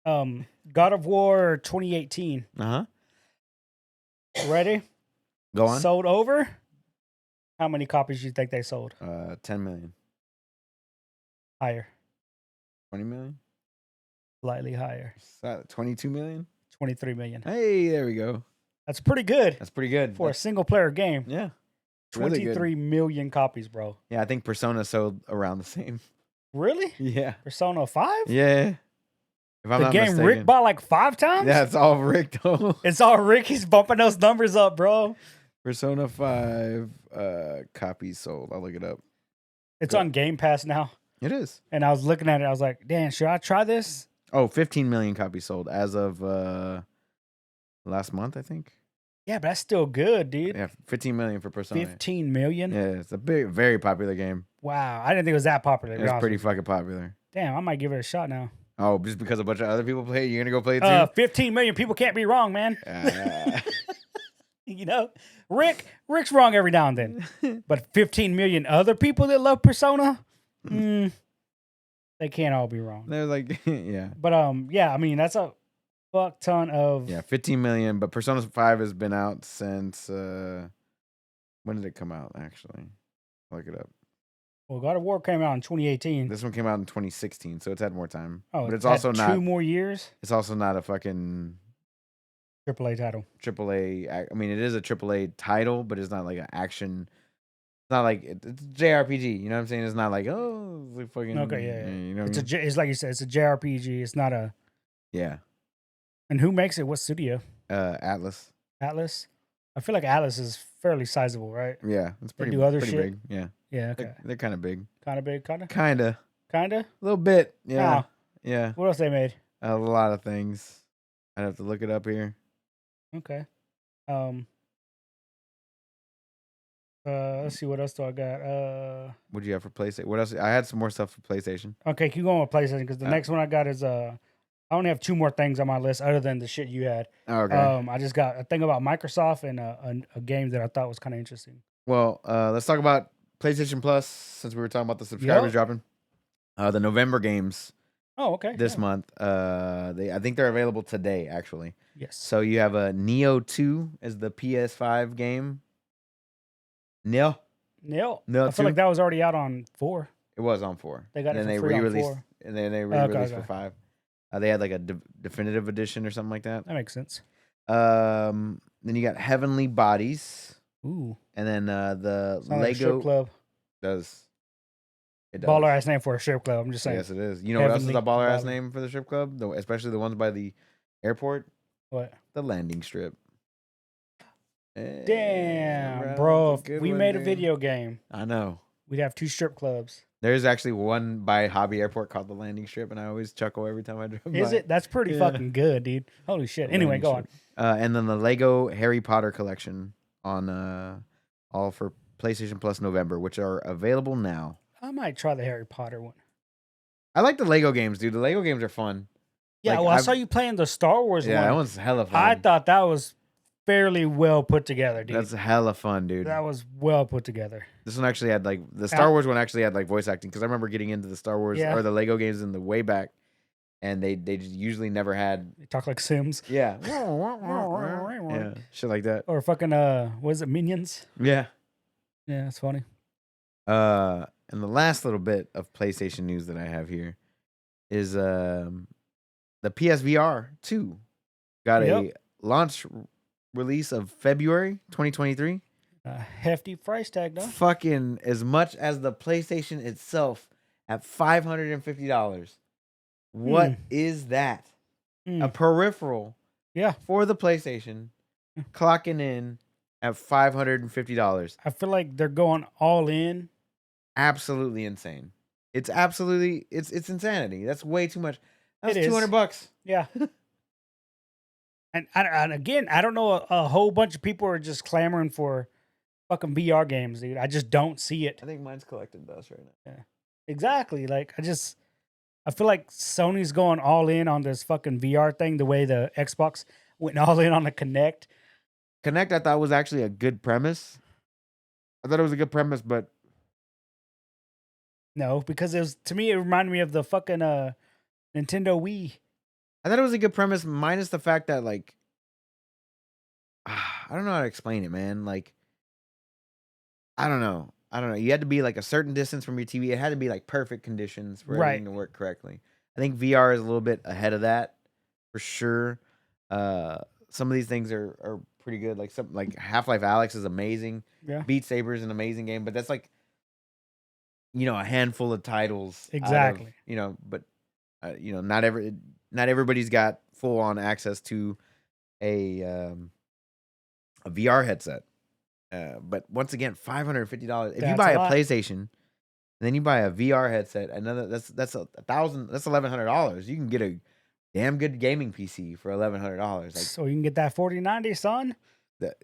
God of War 2018. Ready? Go on. Sold over? How many copies do you think they sold? 10 million. Higher. 20 million? Slightly higher. 22 million? 23 million. Hey, there we go. That's pretty good. That's pretty good. For a single player game. Yeah. 23 million copies, bro. Yeah, I think Persona sold around the same. Really? Yeah. Persona 5? Yeah. If I'm the not game mistaken. Rick bought like 5 times? Yeah, it's all Rick though. It's all Rick. He's bumping those numbers up, bro. Persona 5 copies sold. I'll look it up. It's on Game Pass now. It is. And I was looking at it. I was like, damn, should I try this? Oh, 15 million copies sold as of last month, I think. Yeah, but that's still good, dude. Yeah, 15 million for Persona. 15 million? Yeah, it's a very popular game. Wow. I didn't think it was that popular. It's pretty fucking popular. Damn, I might give it a shot now. Oh, just because a bunch of other people play it, you're going to go play it too? 15 million people can't be wrong, man. You know, Rick's wrong every now and then. But 15 million other people that love Persona, they can't all be wrong. They're like, yeah. But yeah, I mean, that's a fuck ton of 15 million. But Persona 5 has been out since when did it come out? Actually, I'll look it up. Well, God of War came out in 2018. This one came out in 2016, so it's had more time. Oh, but it's also not 2 more years. It's also not a fucking AAA title. AAA. I mean, it is a AAA title, but it's not like an action. It's not like it's JRPG. You know what I'm saying? It's not like it's like fucking. Okay, yeah. You know it's it's like you said. It's a JRPG. It's not a. Yeah. And who makes it? What studio? Atlas. Atlas. I feel like Atlas is fairly sizable, right? Yeah, it's pretty. They do other pretty shit. Big. Yeah. Yeah. Okay. They're kind of big. Kind of big. Kinda. A little bit. Yeah. Wow. Yeah. What else they made? A lot of things. I'd have to look it up here. Okay. Um. Let's see what else do I got. What do you have for PlayStation? What else? I had some more stuff for PlayStation. Okay, keep going with PlayStation because the next one I got is I only have 2 more things on my list other than the shit you had. Okay. I just got a thing about Microsoft and a game that I thought was kind of interesting. Well, let's talk about PlayStation Plus since we were talking about the subscribers Yup. dropping. The November games Oh, okay. this yeah. month. I think they're available today actually. Yes. So you have a Neo 2 is the PS5 game. Neo. Nil. Neo I feel like 2? that was already out on 4. It was on 4. They got and it then for they free on re-released 4. and then they Okay, re-released for okay. 5. They had like a definitive edition or something like that. That makes sense. Then you got Heavenly Bodies, Ooh. and then the Sound like a strip Lego club. does. It does. Baller ass name for a strip club. I'm just saying. Yes, it is. You know what else is a Heavenly baller ass Body. name for the strip club? Especially the ones by the airport. What? The landing strip. Damn, bro. That's a If good we one, made a dude. video game, I know. we'd have 2 strip clubs. There's actually one by Hobby Airport called the landing strip, and I always chuckle every time I drive by. Is it? That's pretty Yeah. fucking good, dude. Holy shit. The Anyway, landing go on. strip. And then the Lego Harry Potter collection on all for PlayStation Plus November, which are available now. I might try the Harry Potter one. I like the Lego games, dude. The Lego games are fun. Yeah, Like, well, I saw you playing the Star Wars Yeah, one. that one's hella fun. I thought that was fairly well put together, dude. That's hella fun, dude. That was well put together. This one actually had like the Star Wars one actually had like voice acting because I remember getting into the Star Wars Yeah. or the Lego games in the way back, and they just usually never had They talk like Sims. yeah yeah shit like that. Or fucking what is it, Minions? Yeah. Yeah, that's funny. And the last little bit of PlayStation news that I have here is the PSVR 2 got a launch release of February 2023. A hefty price tag, though. Fucking as much as the PlayStation itself at $550. What is that? A peripheral for the PlayStation clocking in at $550. I feel like they're going all in. Absolutely insane. It's absolutely it's insanity. That's way too much. That's It is. $200. Yeah. and again, I don't know, a whole bunch of people are just clamoring for fucking VR games, dude. I just don't see it. I think mine's collecting dust right now. Yeah. Exactly. Like I feel like Sony's going all in on this fucking VR thing the way the Xbox went all in on the Kinect. Kinect I thought was actually a good premise. I thought it was a good premise, but No, because to me it reminded me of the fucking Nintendo Wii. I thought it was a good premise, minus the fact that like I don't know how to explain it, man. Like I don't know. You had to be like a certain distance from your TV. It had to be like perfect conditions for everything to work correctly. I think VR is a little bit ahead of that for sure. Some of these things are pretty good. Like Half-Life Alyx is amazing. Yeah. Beat Saber is an amazing game, but that's like a handful of titles. Exactly. But not everybody's got full on access to a VR headset. But once again, $550. If you buy a PlayStation, and then you buy a VR headset, that's $1,000. That's $1,100. You can get a damn good gaming PC for $1,100. Like, so you can get that 4090, son.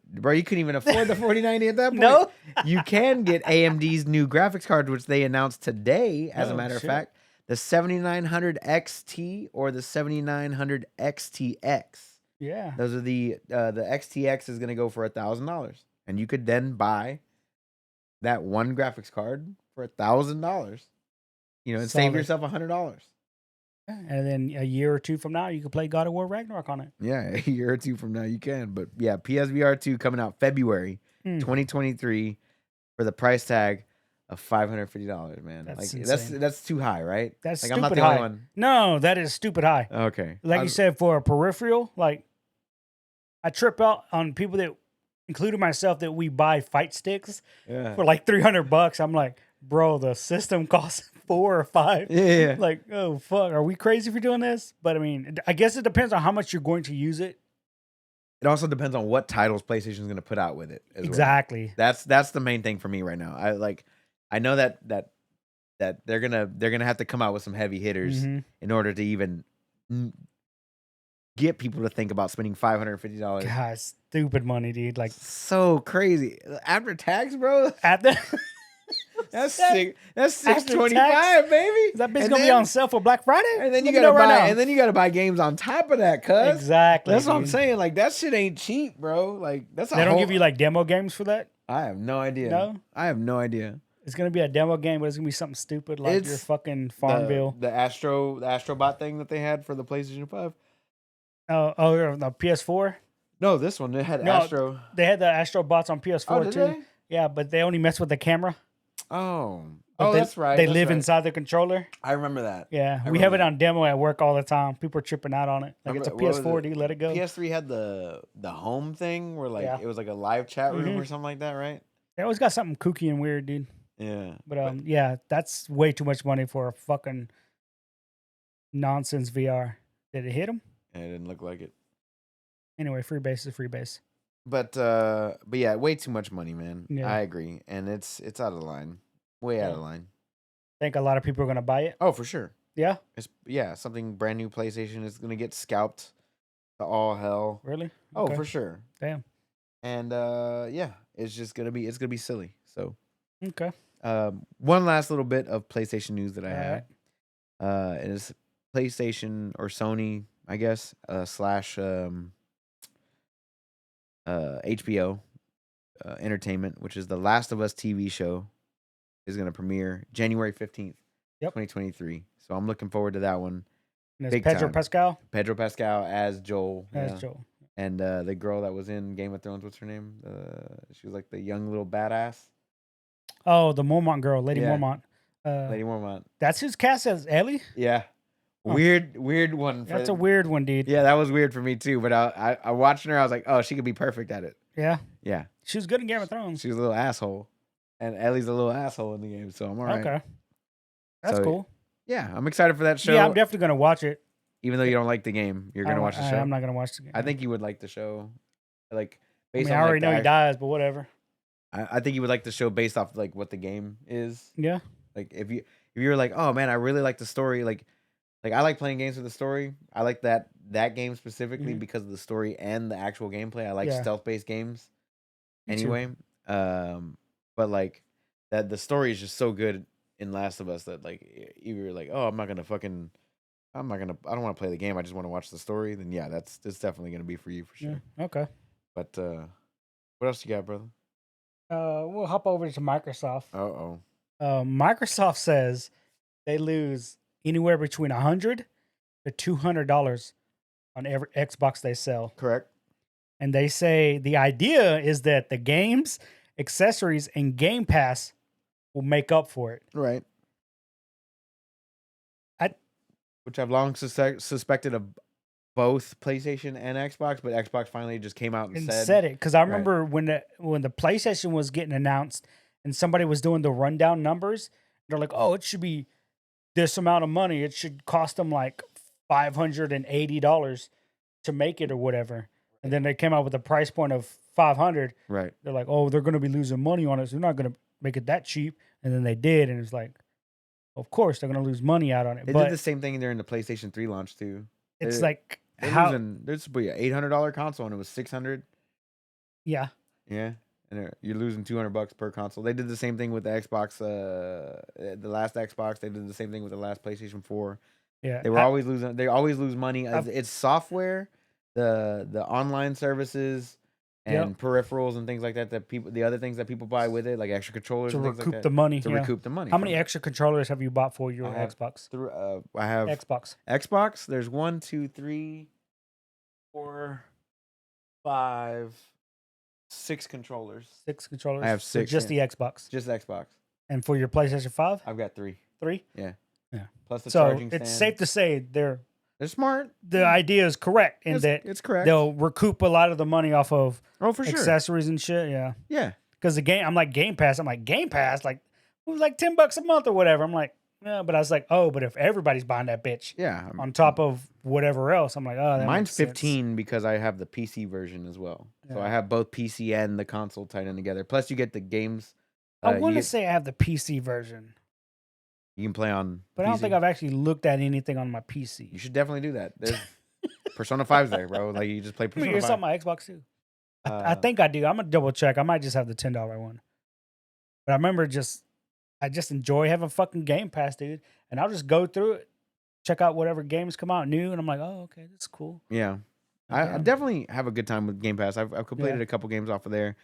Bro, you couldn't even afford the 4090 at that point. No, you can get AMD's new graphics card, which they announced today. As a matter of fact, the 7900 XT or the 7900 XTX. Yeah, those are the XTX is going to go for $1,000. And you could then buy that one graphics card for $1,000, and save yourself $100. And then a year or two from now, you can play God of War Ragnarok on it. Yeah, a year or two from now you can. But yeah, PSVR 2 coming out February 2023 for the price tag of $550, man. That's too high, right? That's like stupid I'm not the high. only one. No, that is stupid high. Okay. Like you said, for a peripheral, like I trip out on people that, including myself, that we buy fight sticks for like $300. I'm like, bro, the system costs $4 or $5. Yeah. Like, oh fuck, are we crazy for doing this? But I mean, I guess it depends on how much you're going to use it. It also depends on what titles PlayStation is going to put out with it. Exactly. Well. That's the main thing for me right now. I know that they're gonna have to come out with some heavy hitters in order to even get people to think about spending $550. God, stupid money, dude. Like So crazy. After tax, bro. at the That's sick. That's After $625, baby. that bitch And gonna be then- on sale for Black Friday. And then Let you me know gotta buy, right now. and then you gotta buy games on top of that, cuz. Exactly. That's what I'm dude. saying. Like that shit ain't cheap, bro. Like that's a They don't whole, give you like demo games for that. I have no idea. No? I have no idea. It's gonna be a demo game, but it's gonna be something stupid like your It's fucking Farmville. The Astrobot thing that they had for the PlayStation 5. Oh, the PS4. No, this one it had No, Astro. They had the Astro bots on PS4 Oh, did too. they? Yeah, but they only mess with the camera. Oh. But Oh, they, that's right. They that's live right. inside the controller. I remember that. Yeah, I we have remember it on demo at work all the time. People are tripping out on it. Like it's a Remember- what was PS4, it? dude. Let it go. PS3 had the home thing where like Yeah. it was like a live chat room Mhm. or something like that, right? They always got something kooky and weird, dude. Yeah. But yeah, that's way too much money for a fucking nonsense VR. Did it hit him? It didn't look like it. Anyway, free base is free base. But yeah, way too much money, man. Yeah. I agree, and it's out of line, way out Yeah. of line. Think a lot of people are gonna buy it. Oh, for sure. Yeah, It's something brand new PlayStation is gonna get scalped to all hell. really? Oh, Okay. for sure. Damn. And yeah, it's gonna be silly. So Okay. one last little bit of PlayStation news that I All have. It is PlayStation or Sony, I guess, slash HBO Entertainment, which is the Last of Us TV show, is going to premiere January 15th, Yep. 2023. So I'm looking forward to that one. And it's Big Pedro time. Pascal Pedro Pascal as Joel. as yeah. Joel. And the girl that was in Game of Thrones, what's her name? She was like the young little badass. Oh, the Mormont girl, Lady Yeah. Mormont. Lady Mormont. That's his cast as Ellie. Yeah. Huh. Weird one. That's a weird one, dude. Yeah, that was weird for me too. But I watching her, I was like, oh, she could be perfect at it. Yeah, Yeah. she was good in Game of Thrones. She was a little asshole. And Ellie's a little asshole in the game, so I'm all right. Okay, that's So, cool. Yeah, I'm excited for that show. Yeah, I'm definitely gonna watch it. Even though you don't like the game, you're gonna watch the show. I'm not gonna watch the game. I think you would like the show. Like I based mean, I on already like, know he dies, but whatever. I think you would like the show based off like what the game is. Yeah, Like if you're like, oh man, I really like the story. Like I like playing games with the story. I like that game specifically Mhm. because of the story and the actual gameplay. I like Yeah. stealth based games. Me too. Anyway, but like that the story is just so good in Last of Us that like you're like, oh, I don't want to play the game. I just want to watch the story. Then yeah, it's definitely gonna be for you for sure. Yeah. Okay. But what else you got, brother? We'll hop over to Microsoft. Oh, Microsoft says they lose anywhere between $100 to $200 on every Xbox they sell, correct. and they say the idea is that the games, accessories, and Game Pass will make up for it. Right. Which I've long suspected of both PlayStation and Xbox, but Xbox finally just came out and Said it because I remember when the PlayStation was getting announced and somebody was doing the rundown numbers. They're like, "Oh, it should be this amount of money. It should cost them like $580 to make it or whatever." And then they came out with a price point of $500. Right. They're like, "Oh, they're going to be losing money on it. So they're not going to make it that cheap." And then they did, and it's like, of course they're going to lose money out on it. They but did the same thing during the PlayStation 3 launch too. it's They're- like They're how? losing. There's supposed to be an $800 console and it was $600. Yeah, Yeah, and you're losing $200 per console. They did the same thing with the Xbox. The last Xbox. They did the same thing with the last PlayStation 4. yeah. They were always losing. They always lose money. I've- It's software, the online services, and peripherals and things like that. The other things that people buy with it, like extra controllers to and things like recoup that, the money. to yeah. recoup the money. How from many it. extra controllers have you bought for your I have Xbox? I have Xbox. Xbox. There's 1, 2, 3, 4, 5, 6 controllers. 6 controllers. I have So 6, just yeah. the Xbox. Just Xbox. And for your PlayStation 5? I've got 3. 3? Yeah. Yeah. Plus the So charging stand. it's safe to say They're smart. the idea is correct in that It's correct. they'll recoup a lot of the money off of Oh, for sure. accessories and shit. Yeah. Yeah. Because the game, I'm like Game Pass. Like it was like $10 a month or whatever. I'm like, yeah, but I was like, oh, but if everybody's buying that bitch Yeah. on top of whatever else, I'm like, oh, that Mine's makes sense. 15 because I have the PC version as well. So Yeah. I have both PC and the console tied in together. Plus, you get the games. I you want to get- say I have the PC version, You can play on. but I don't PC. think I've actually looked at anything on my PC. You should definitely do that. Persona 5's there, bro. Like you just play I mean, Persona it's 5. on my Xbox too. I think I do. I'm gonna double check. I might just have the $10 one. But I remember I just enjoy having fucking Game Pass, dude. And I'll just go through it, check out whatever games come out new, and I'm like, oh, okay, that's cool. Yeah. I definitely have a good time with Game Pass. I've completed a couple games off of there.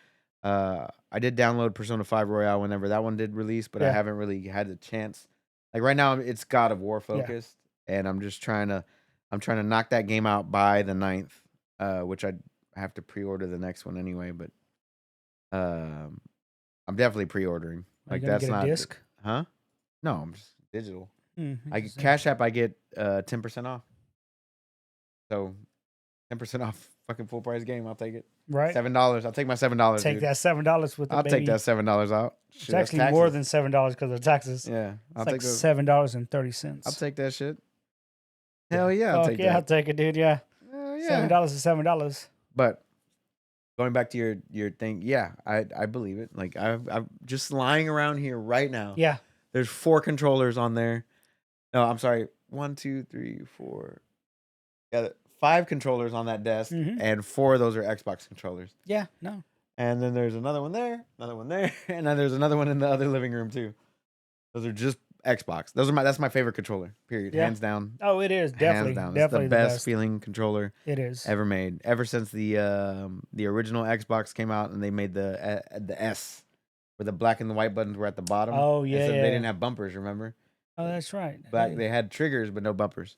I did download Persona 5 Royale whenever that one did release, but I haven't really had the chance. Like right now, it's God of War focused, and I'm just trying to knock that game out by the 9th, which I have to pre-order the next one anyway. But I'm definitely pre-ordering. Like that's that's get a not disc? huh? No, I'm just digital. I Interesting. Cash App, I get 10% off. So 10% off fucking full price game. I'll take it. Right. $7. I'll take my $7. Take dude. that $7 with the I'll baby. take that $7 out. It's Shit, that's actually more taxes. than $7 because of taxes. Yeah, It's like $7.30. I'll take that shit. Hell yeah, I'll take yeah, that. I'll take it, dude. Yeah, yeah. $7 is $7. But going back to your thing, yeah, I believe it. Like I'm just lying around here right now. Yeah, There's 4 controllers on there. No, I'm sorry. 1, 2, 3, 4. Yeah, 5 controllers on that desk, and 4 of those are Xbox controllers. Yeah, no. And then there's another one there, and then there's another one in the other living room too. Those are just Xbox. That's my favorite controller. Period. Yeah. Hands down. Oh, it is definitely Hands down. definitely It's the best feeling controller It is ever made. Ever since the original Xbox came out and they made the S, where the black and the white buttons were at the bottom. Oh yeah, They didn't have bumpers. Remember? Oh, that's right. They had triggers but no bumpers.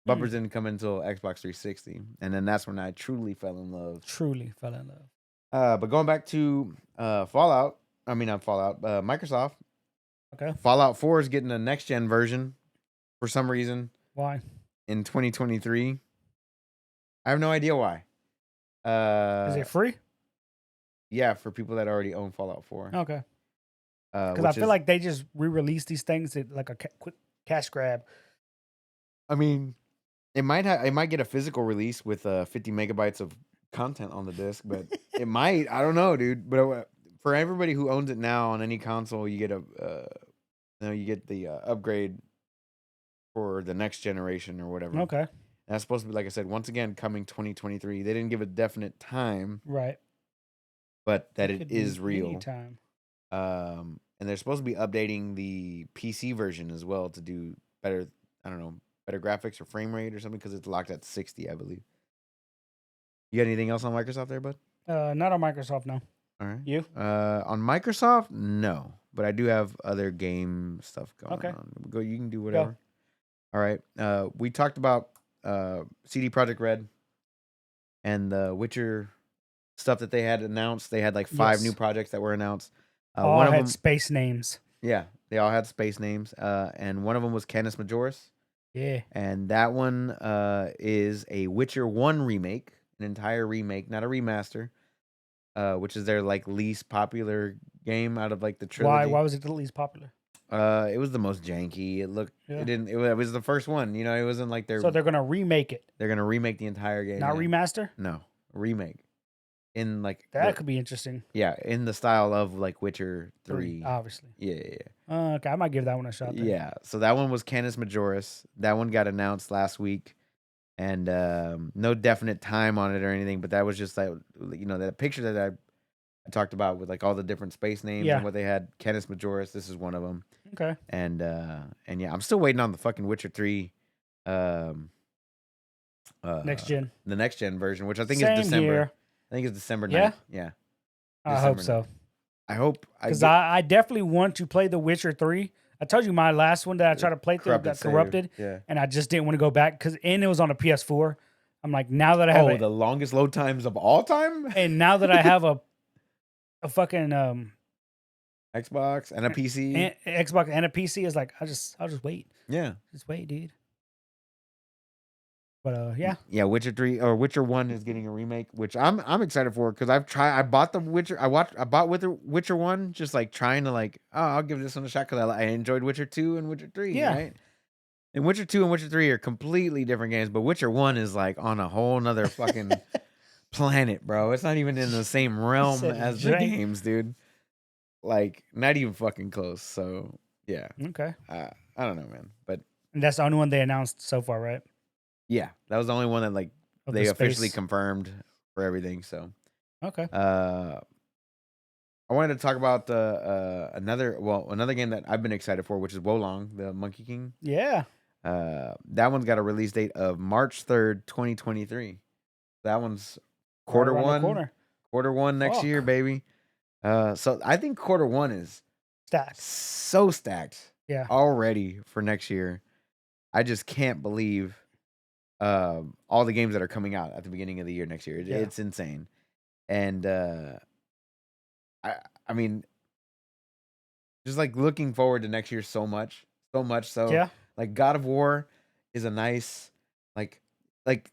Bumpers didn't come until Xbox 360, and then that's when I truly fell in love. But going back to Fallout, I mean not Fallout, Microsoft. Okay. Fallout 4 is getting a next gen version for some reason. Why? In 2023. I have no idea why. Is it free? Yeah, for people that already own Fallout 4. Okay. Because I feel like they just re-release these things at like a quick cash grab. I mean, it might get a physical release with 50 megabytes of content on the disc, but it might. I don't know, dude. But for everybody who owns it now on any console, you get the upgrade for the next generation or whatever. Okay. And that's supposed to be, like I said, once again coming 2023. They didn't give a definite time, right? But that it is real. Anytime. And they're supposed to be updating the PC version as well to do better. I don't know, better graphics or frame rate or something because it's locked at 60, I believe. You got anything else on Microsoft there, bud? Not on Microsoft, no. All right. You? On Microsoft, no. But I do have other game stuff going on. You can do whatever. Go. All right. We talked about CD Projekt Red and the Witcher stuff that they had announced. They had like 5 new projects that were announced. All one of them space names. Yeah, they all had space names. And one of them was Canis Majoris. Yeah. And that one is a Witcher 1 remake, an entire remake, not a remaster. Which is their like least popular game out of like the trilogy. Why was it the least popular? It was the most janky. It was the first one. You know, it wasn't like So they're gonna remake it. They're gonna remake the entire game. Not remaster? No, remake. In like that could be interesting. Yeah, in the style of like Witcher 3. Obviously. Yeah. Okay, I might give that one a shot. Then. Yeah. So that one was Canis Majoris. That one got announced last week. And no definite time on it or anything, but that was just like, you know, that picture that I talked about with like all the different space names and what they had. Canis Majoris, this is one of them. Okay. And yeah, I'm still waiting on the fucking Witcher 3 next gen. The next gen version, which I think is December. Here. I think it's December 9th. Yeah. I hope so. I hope. Because I definitely want to play The Witcher 3. I told you my last one that I tried to play through got corrupted. Yeah. And I just didn't want to go back and it was on a PS4. I'm like, now that I have the longest load times of all time? And now that I have a fucking Xbox and a PC. Xbox and a PC is like, I'll just wait. Yeah. Just wait, dude. But yeah. Yeah, Witcher 3 or Witcher 1 is getting a remake, which I'm excited for because I bought the Witcher. I bought Witcher 1 just like trying to like, oh, I'll give this one a shot because I enjoyed Witcher 2 and Witcher 3. Yeah. Right? And Witcher 2 and Witcher 3 are completely different games, but Witcher 1 is like on a whole nother fucking planet, bro. It's not even in the same realm as the games, dude. Like, not even fucking close. So, yeah. Okay. I don't know, man. But and that's the only one they announced so far, right? Yeah, that was the only one that like of they the officially space. confirmed for everything. So Okay. I wanted to talk about another game that I've been excited for, which is Wolong, the Monkey King. Yeah. That one's got a release date of March 3rd, 2023. That one's Right quarter around the one, corner. quarter one next year, Fuck. baby. So I think quarter one is Stacked. so stacked Yeah. already for next year. I just can't believe all the games that are coming out at the beginning of the year next year. Yeah. It's insane. And I I mean, just like looking forward to next year so much. So much so. Yeah. Like God of War is a nice like like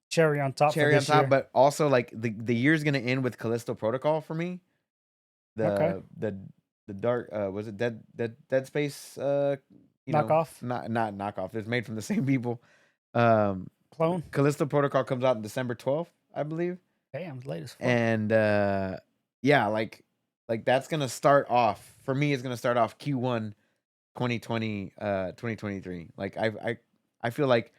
Cherry on top for cherry on this top, year. but also like the year's gonna end with Callisto Protocol for me. Okay. The dark was it Dead Space Knockoff. not knockoff. It's made from the same people. Um Clone. Callisto Protocol comes out December 12th, I believe. Damn, it's late as fuck. And yeah, like that's gonna start off for me. It's gonna start off Q1 2023. Like I feel like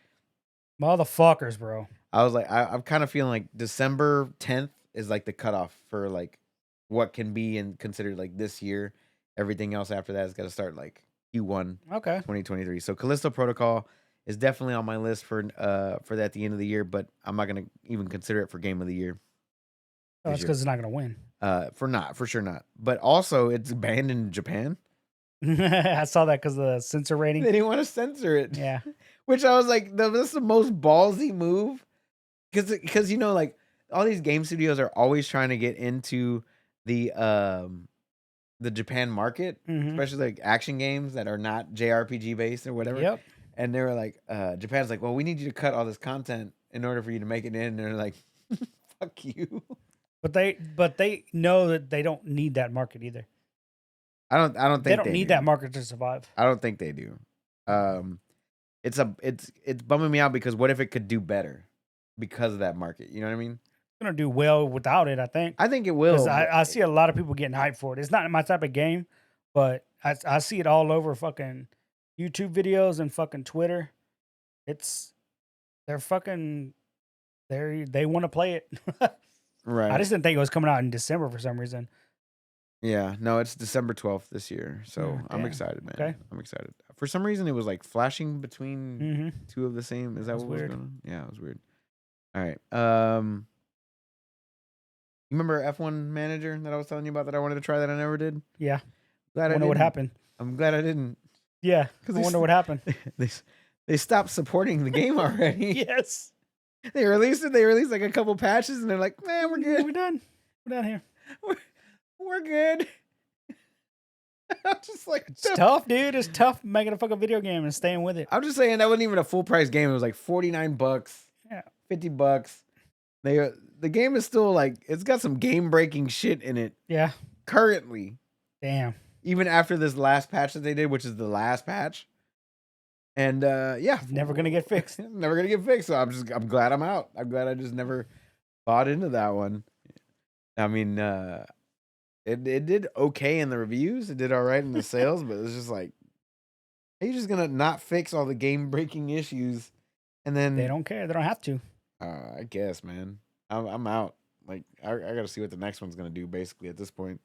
Motherfuckers, bro. I was like I'm kind of feeling like December 10th is like the cutoff for like what can be and considered like this year. Everything else after that is got to start like Q1 Okay. 2023. So Callisto Protocol is definitely on my list for that at the end of the year, but I'm not gonna even consider it for game of the year. Oh, that's This year. because it's not gonna win. For sure not. But also, it's banned in Japan. I saw that because of the censor rating. They didn't want to censor it. Yeah. Which I was like, that's the most ballsy move. Because like all these game studios are always trying to get into the Japan market, Mhm. especially like action games that are not JRPG based or whatever. Yep. And they were like, Japan's like, well, we need you to cut all this content in order for you to make it in. And they're like, fuck you. But they know that they don't need that market either. I don't think They don't need do. that market to survive. I don't think they do. It's bumming me out because what if it could do better because of that market? You know what I mean? It's gonna do well without it, I think. I think it will. Because I see a lot of people getting hyped for it. It's not my type of game, but I see it all over fucking YouTube videos and fucking Twitter. They're fucking they want to play it. Right. I just didn't think it was coming out in December for some reason. Yeah, no, it's December 12th this year, so Oh, I'm damn. excited, man. Okay. I'm excited. For some reason, it was like flashing between two of the same. Is that That's what was weird. going on? Yeah, it was weird. All right. You remember F1 Manager that I was telling you about that I wanted to try that I never did? Yeah. Glad I wonder what didn't. happened. I'm glad I didn't. Yeah. I wonder what happened. They stopped supporting the game already. Yes. They released it. They released like a couple patches, and they're like, "Man, we're good. We're done. We're done here. We're good." I'm just like, It's tough, dude. It's tough making a fucking video game and staying with it. I'm just saying that wasn't even a full price game. It was like $49. Yeah. $50. The game is still like it's got some game breaking shit in it. Yeah. Currently, Damn. even after this last patch that they did, which is the last patch, and yeah, It's never gonna get fixed. never gonna get fixed. So I'm glad I'm out. I'm glad I just never bought into that one. I mean, it did okay in the reviews. It did all right in the sales, but it's just like, are you just gonna not fix all the game breaking issues, and then They don't care. They don't have to. I guess, man, I'm out. Like I got to see what the next one's gonna do, basically at this point.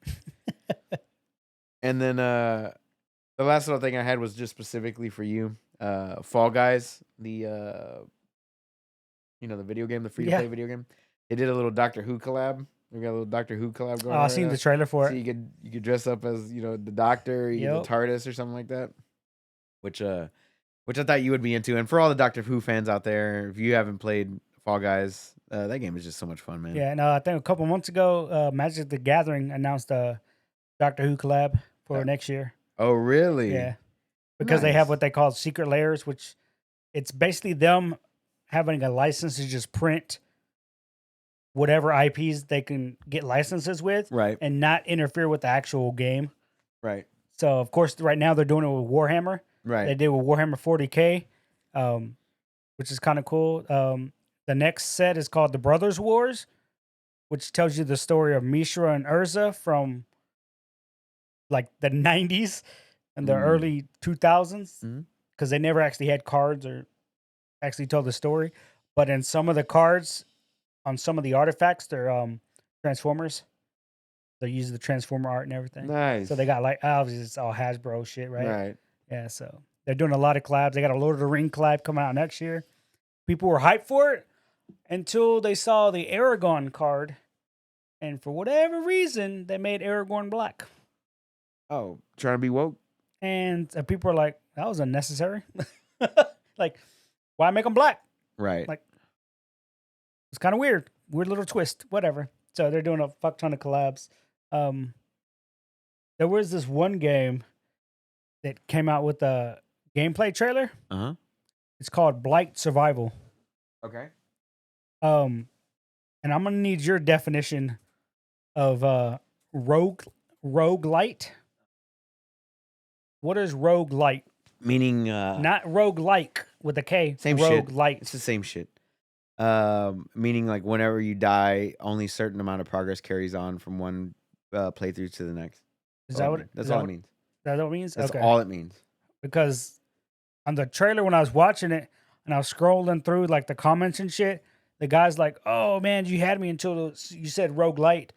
And then the last little thing I had was just specifically for you, Fall Guys, the video game, the free to play video game. They did a little Doctor Who collab. We got a little Doctor Who collab going on. Oh, I seen the trailer for So it. you could dress up as the Doctor, the TARDIS or something like that. Which I thought you would be into. And for all the Doctor Who fans out there, if you haven't played Fall Guys, that game is just so much fun, man. Yeah, no, I think a couple months ago, Magic the Gathering announced a Doctor Who collab for next year. Oh, really? Yeah, because they have what they call secret layers, which it's basically them having a license to just print whatever IPs they can get licenses with, right, and not interfere with the actual game. Right. So, of course, right now they're doing it with Warhammer. Right. They did with Warhammer 40K, which is kind of cool. The next set is called The Brothers Wars, which tells you the story of Mishra and Urza from like the 90s and the early 2000s, because they never actually had cards or actually told the story. but in some of the cards, on some of the artifacts, they're Transformers. They use the Transformer art and everything. Nice. So they got like obviously it's all Hasbro shit, right? Right. Yeah. So they're doing a lot of collabs. They got a Lord of the Ring collab coming out next year. People were hyped for it until they saw the Aragorn card, and for whatever reason, they made Aragorn black. Oh, trying to be woke. And people are like, that was unnecessary. Like, why make them black? Right. Like, it's kind of weird. Weird little twist. Whatever. So they're doing a fuck ton of collabs. There was this one game that came out with a gameplay trailer. It's called Blight Survival. Okay. And I'm gonna need your definition of roguelite. What is roguelite? Meaning Not roguelike with a K. Same shit. Roguelite. It's the same shit. Meaning like whenever you die, only certain amount of progress carries on from one playthrough to the next. Is that what? That's all it means. That's what it means? That's okay. all it means. Because on the trailer, when I was watching it and I was scrolling through like the comments and shit, the guy's like, "Oh man, you had me until you said roguelite,"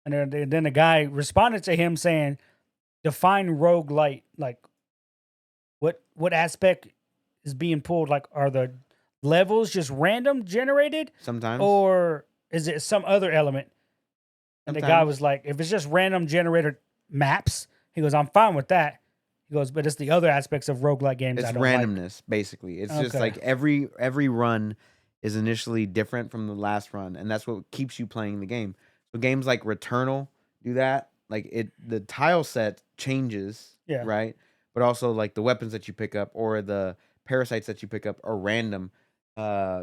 and then the guy responded to him saying, "Define roguelite. Like, what aspect is being pulled? Like, are the levels just random generated Sometimes. or is it some other element?" And the guy was like, "If it's just random generated maps," he goes, "I'm fine with that." He goes, "But it's the other aspects of roguelike games It's I don't randomness, basically. It's just Okay. like every run is initially different from the last run, and that's what keeps you playing the game. So games like Returnal do that. Like the tile set changes, Yeah. right? But also like the weapons that you pick up or the parasites that you pick up are random,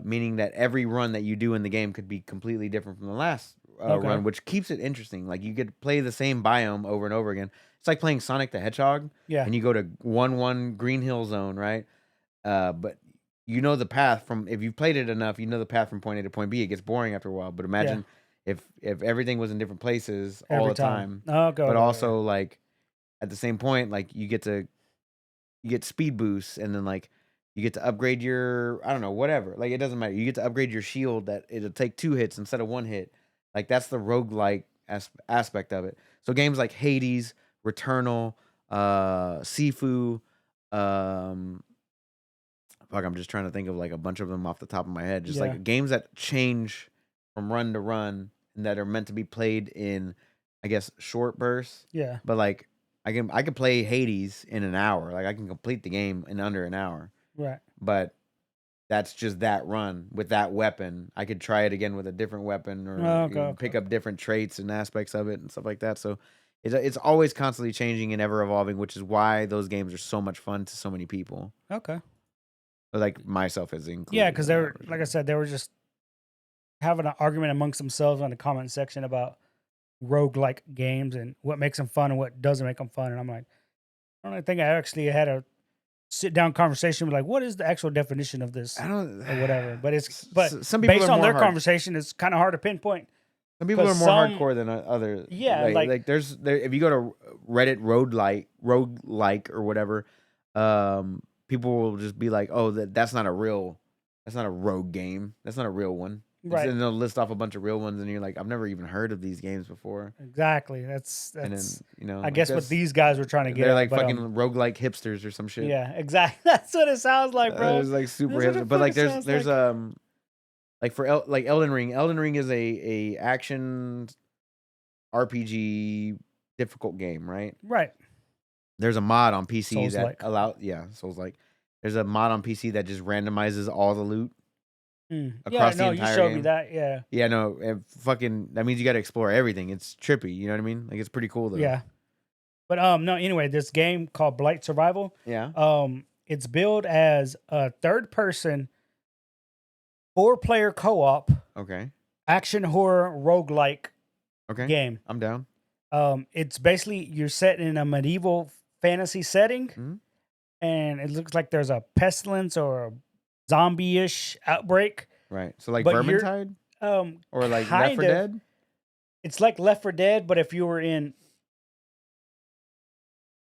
meaning that every run that you do in the game could be completely different from the last Okay. run, which keeps it interesting. Like you could play the same biome over and over again. It's like playing Sonic the Hedgehog, Yeah. and you go to 1-1 Green Hill Zone, right? But you know the path from if you've played it enough, you know the path from point A to point B. It gets boring after a while. But imagine if everything was in different places all Every the time. time. Okay. But okay, also like at the same point, like you get speed boosts, and then like you get to upgrade your I don't know whatever. Like it doesn't matter. You get to upgrade your shield that it'll take 2 hits instead of 1 hit. Like that's the roguelike aspect of it. So games like Hades, Returnal, Sifu, fuck, I'm just trying to think of like a bunch of them off the top of my head. Just Yeah. like games that change from run to run and that are meant to be played in, I guess, short bursts. yeah. But like I can play Hades in an hour. Like I can complete the game in under an hour. Right. But that's just that run with that weapon. I could try it again with a different weapon or pick up different traits and aspects of it and stuff like that. So it's always constantly changing and ever evolving, which is why those games are so much fun to so many people. Okay. Like myself as included. Yeah, because they were like I said, they were just having an argument amongst themselves on the comment section about roguelike games and what makes them fun and what doesn't make them fun. And I'm like, I don't think I actually had a sit down conversation with like, what is the actual definition of this I don't or whatever. But some people based are on more their conversation, it's kind of hard to pinpoint. Some people are 'cause more some- hardcore than others. Yeah, like there's if you go to Reddit roguelike or whatever, people will just be like, "Oh, that's not a rogue game. That's not a real one." Right. And they'll list off a bunch of real ones, and you're like, "I've never even heard of these games before." Exactly. That's And then I guess what these guys were trying to get. they're at, like but, fucking roguelike hipsters or some shit. Yeah, exactly. That's what it sounds like, bro. It's like super That's what hipster. it But like fucking there's sounds like for like Elden Ring. Elden Ring is a action RPG difficult game, right? Right. There's a mod on PC Souls-like. Souls-like. There's a mod on PC that just randomizes all the loot Yeah, across the no, you entire showed game. me that. Yeah. Yeah, no, that means you got to explore everything. It's trippy, you know what I mean? Like it's pretty cool though. Yeah. But no, anyway, this game called Blight Survival, Yeah. it's billed as a third person 4-player co-op Okay. action horror roguelike Okay. game. I'm down. It's basically you're set in a medieval fantasy setting, Mhm. and it looks like there's a pestilence or a zombie-ish outbreak. Right. So like But you're- Vermintide or like Left kind 4 of- Dead? It's like Left 4 Dead, but if you were in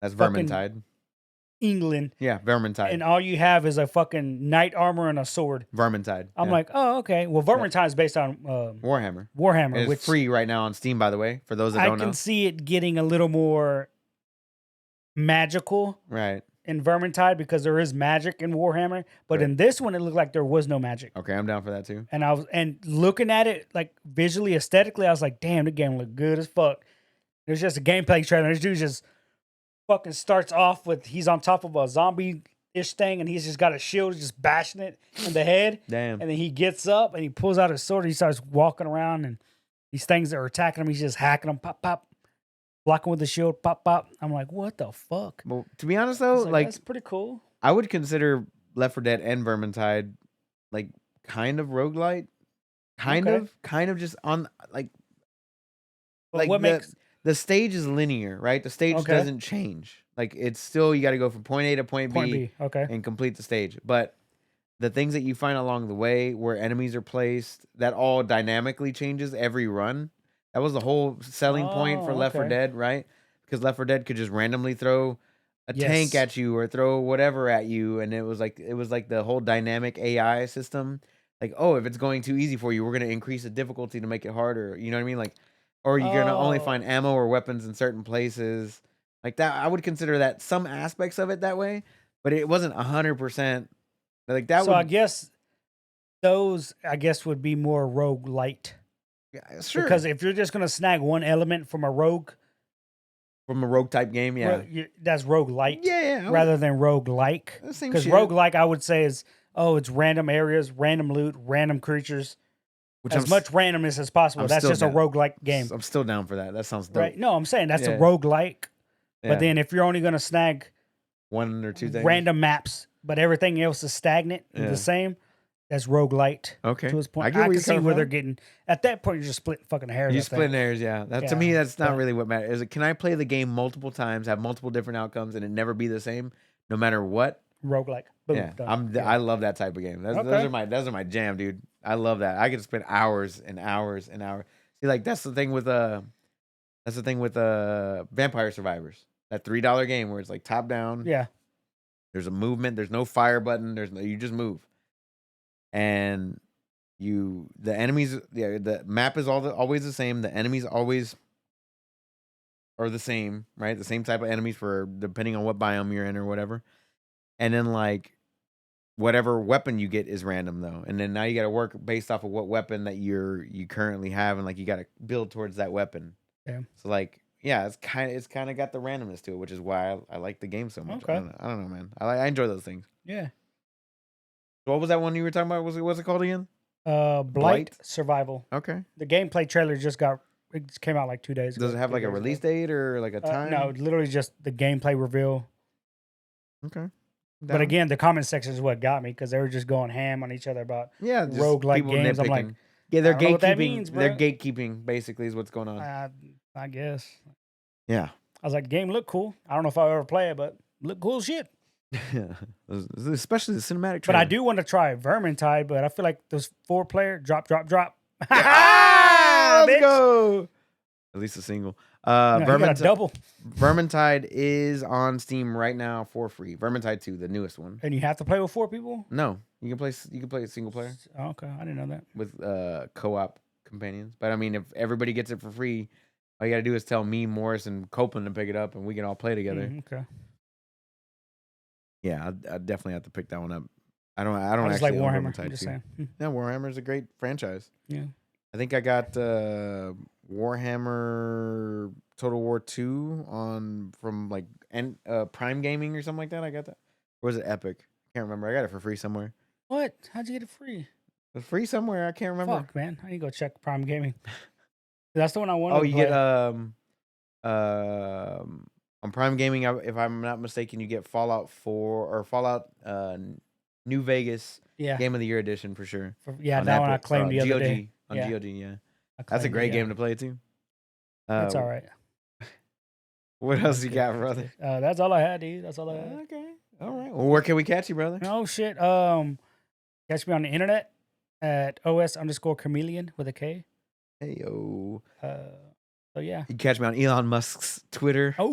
That's fucking- Vermintide. England, Yeah, Vermintide. and all you have is a fucking knight armor and a sword. Vermintide. I'm yeah. like, oh, okay. Well, Vermintide is based on Warhammer. Warhammer, It's which free right now on Steam, by the way, for those that I don't can know. see it getting a little more magical Right. in Vermintide because there is magic in Warhammer, but Right. in this one, it looked like there was no magic. Okay, I'm down for that too. And I was looking at it like visually, aesthetically, I was like, damn, the game looked good as fuck. There's just a gameplay trailer. This dude just fucking starts off with he's on top of a zombie-ish thing, and he's just got a shield, just bashing it in the head. Damn. And then he gets up and he pulls out his sword. And he starts walking around, and these things that are attacking him, he's just hacking them, pop, pop, blocking with the shield, pop, pop. I'm like, what the fuck? Well, to be honest I though, was like that's pretty cool. I would consider Left 4 Dead and Vermintide like kind of roguelite. Kind of just on like But like what makes the stage is linear, right? The stage Okay. doesn't change. Like it's still you got to go from point A to point point B B? Okay. and complete the stage. But the things that you find along the way, where enemies are placed, that all dynamically changes every run. That was the whole selling point for Oh, Left 4 okay. Dead, right? Because Left 4 Dead could just randomly throw a tank Yes. at you or throw whatever at you, and it was like the whole dynamic AI system. Like, oh, if it's going too easy for you, we're gonna increase the difficulty to make it harder. You know what I mean? Like, or you're gonna only Oh. find ammo or weapons in certain places. Like that, I would consider that some aspects of it that way, but it wasn't 100%. Like that So I would, guess those would be more roguelite. yeah, sure, Because if you're just gonna snag one element from a rogue, from a rogue type game, yeah, that's roguelite yeah, I would- rather than roguelike. the same Because shit. roguelike, I would say, is it's random areas, random loot, random creatures, Which as much randomness as possible. I'm That's still just down. a roguelike game, I'm still down for that. That sounds dope. right? No, I'm saying that's Yeah. a roguelike. Yeah. But then if you're only gonna snag one or two things, random maps, but everything else is stagnant and Yeah. the same, that's roguelite. okay, To his point, I get where can you're see coming where from. they're getting. At that point, you're just splitting fucking hairs. You I think. splitting hairs, yeah. That to Yeah, me, that's not but- really what matters. Is it can I play the game multiple times, have multiple different outcomes, and it never be the same, no matter what? Roguelike. Boom, Yeah, done. I love that type of game. Those Okay. are my jam, dude. I love that. I could spend hours and hours and hours. See, like that's the thing with Vampire Survivors, that $3 game where it's like top down. Yeah. There's a movement. There's no fire button. You just move, and the enemies. Yeah, the map is always the same. The enemies always are the same, right? The same type of enemies for depending on what biome you're in or whatever. And then like whatever weapon you get is random though, and then now you got to work based off of what weapon that you currently have, and like you got to build towards that weapon. Yeah. So like. Yeah, it's kind of got the randomness to it, which is why I like the game so much. Okay. I don't know, man. I enjoy those things. Yeah. What was that one you were talking about? What's it called again? Blight Survival. Okay. The gameplay trailer it came out like 2 days ago. Does it have 3 like a days release ago. date or like a time? No, literally just the gameplay reveal. Okay. But again, the comment section is what got me because they were just going ham on each other about yeah, just roguelike people games. I'm like, nitpicking. Yeah, they're I don't know what that gatekeeping. means, They're bro. gatekeeping basically is what's going on. I guess. Yeah. I was like, the game looked cool. I don't know if I'll ever play it, but look cool as shit. Especially the cinematic. But I trailer. do want to try Vermintide, but I feel like those 4-player drop. Ah, let's Bitch. go. At least a single. No, you got a double, Vermintide is on Steam right now for free. Vermintide 2, the newest one. and you have to play with 4 people. No, you can play a single player Oh, okay, I didn't know that. with co-op companions. But I mean, if everybody gets it for free, all you got to do is tell me, Morris, and Copeland to pick it up, and we can all play together. Okay. Yeah, I definitely have to pick that one up. I don't I just like actually own Warhammer. I'm Vermintide just 2. saying. Yeah, Warhammer's a great franchise. Yeah. I think I got Warhammer Total War 2 from like Prime Gaming or something like that. I got that. Or was it Epic? I can't remember. I got it for free somewhere. What? How'd you get it free? It was free somewhere. I can't remember. Fuck, man. I need to go check Prime Gaming. That's the one I wanted. Oh, to you play. get on Prime Gaming, if I'm not mistaken, you get Fallout 4 or Fallout New Vegas yeah, Game of the Year edition for sure. yeah. On That one I Epic- claimed the other GOG, day. on Yeah. GOG, yeah. I That's a claimed great it, game to play too. That's all right. What else you got, brother? That's all I had, dude. That's all I had. Okay. All right. Well, where can we catch you, brother? Oh shit. Catch me on the internet at OS_chameleon with a K. Hey yo. So yeah. You can catch me on Elon Musk's Twitter. Oh,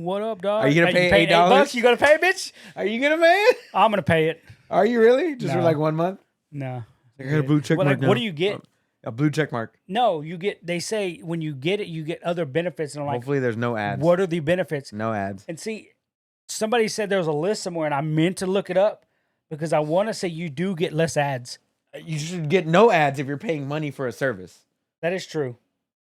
what up, dog? Are you gonna Hey, pay $8? $8? You gonna pay, bitch? Are you gonna pay it? I'm gonna pay it. Are you really? Just for No. like 1 month? No. I got a blue check mark now. What do you get? A blue check mark. No, you get. They say when you get it, you get other benefits, and I'm like, Hopefully, there's no ads. what are the benefits? No ads. And see, somebody said there was a list somewhere, and I meant to look it up because I want to say you do get less ads. You should get no ads if you're paying money for a service. That is true.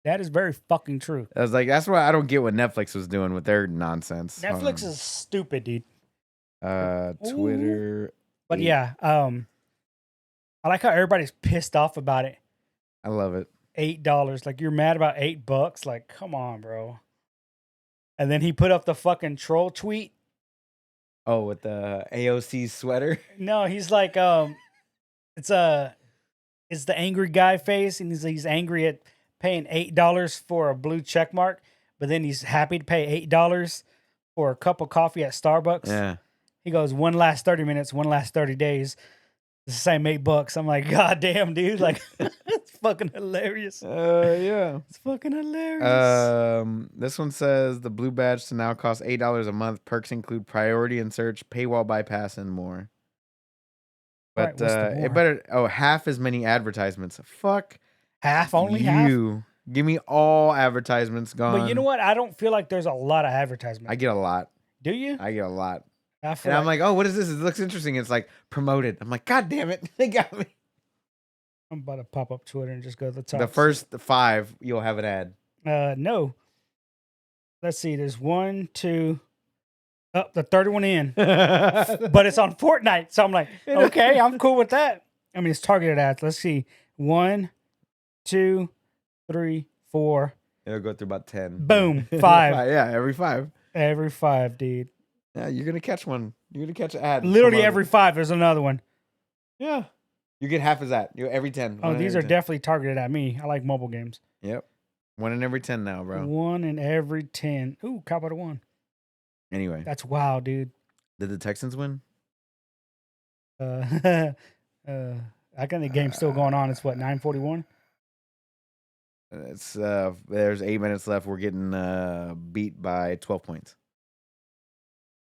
That is very fucking true. I was like, that's why I don't get what Netflix was doing with their nonsense. Netflix is stupid, dude. Twitter. But yeah, I like how everybody's pissed off about it. I love it. $8. Like, you're mad about $8. Like, come on, bro. And then he put up the fucking troll tweet. Oh, with the AOC sweater. No, he's like, it's the angry guy face, and he's angry at paying $8 for a blue check mark, but then he's happy to pay $8 for a cup of coffee at Starbucks. Yeah. He goes, one last 30 minutes, one last 30 days. It's the same $8. I'm like, God damn, dude. Like, it's fucking hilarious. Yeah. It's fucking hilarious. This one says the blue badge to now cost $8 a month. Perks include priority in search, paywall bypass, and more. But Right, what's the more? it better half as many advertisements. Fuck Half? Only half? Give me all advertisements gone. But you know what? I don't feel like there's a lot of advertisements. I get a lot. Do you? I get a lot. I feel And I'm like, oh, what is this? It looks interesting. It's like promoted. I'm like, God damn it. They got me. I'm about to pop up Twitter and just go to the top. The first 5, you'll have an ad. No. Let's see. There's 1, 2. Oh, the third one in. But But it's on Fortnite. So I'm like, okay, I'm cool with that. I mean, it's targeted ads. Let's see. 1, 2, 3, 4. it'll go through about 10. Boom. 5. Yeah, every 5. Every 5, dude. Yeah, you're gonna catch one. You're gonna catch an ad. Literally promoted. every 5, there's another one. Yeah. You get half as that. You every 10. Oh, One in these every are 10. definitely targeted at me. I like mobile games. Yep. 1 in every 10 now, bro. 1 in every 10. Ooh, cop out of 1. Anyway, That's wild, dude. did the Texans win? I think the game's still going on. It's what, 9:41? It's there's 8 minutes left. We're getting beat by 12 points.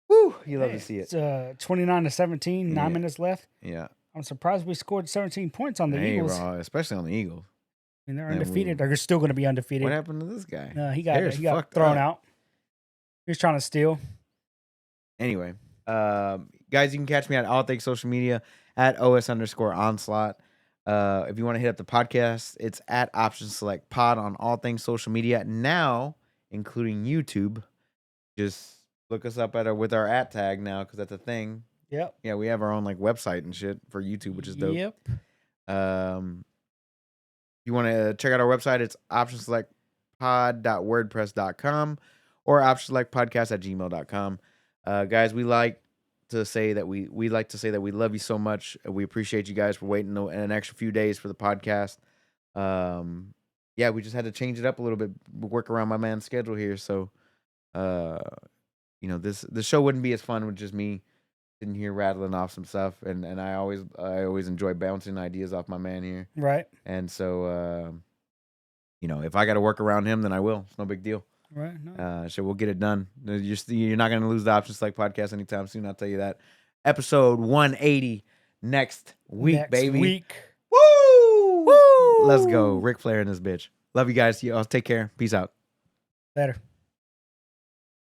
Woo! You love to see it. It's 29-17, 9 Yeah. minutes left. Yeah. I'm surprised we scored 17 points on the Hey, Eagles. bro, especially on the Eagles. And they're Yeah, undefeated. They're still going to be undefeated. What happened to this guy? He Hair's got fucked thrown up. out. He was trying to steal. Anyway, guys, you can catch me at all things social media at OS_onslaught. If you want to hit up the podcast, it's at Option Select Pod on all things social media now, including YouTube. Just look us up with our @ tag now because that's a thing. Yep. Yeah, we have our own like website and shit for YouTube, which is dope. Yep. You want to check out our website, it's optionselectpod.wordpress.com or optionselectpodcast@gmail.com. Guys, we like to say that we love you so much. We appreciate you guys for waiting an extra few days for the podcast. Yeah, we just had to change it up a little bit, work around my man's schedule here. So, the show wouldn't be as fun with just me sitting here rattling off some stuff. And I always enjoy bouncing ideas off my man here. Right. And so, if I got to work around him, then I will. It's no big deal. Right. No. So we'll get it done. You're not going to lose the Options Select podcast anytime soon. I'll tell you that. Episode 180 next week, baby. Week. Woo! Let's go. Ric Flair and this bitch. Love you guys. Y'all take care. Peace out. Better.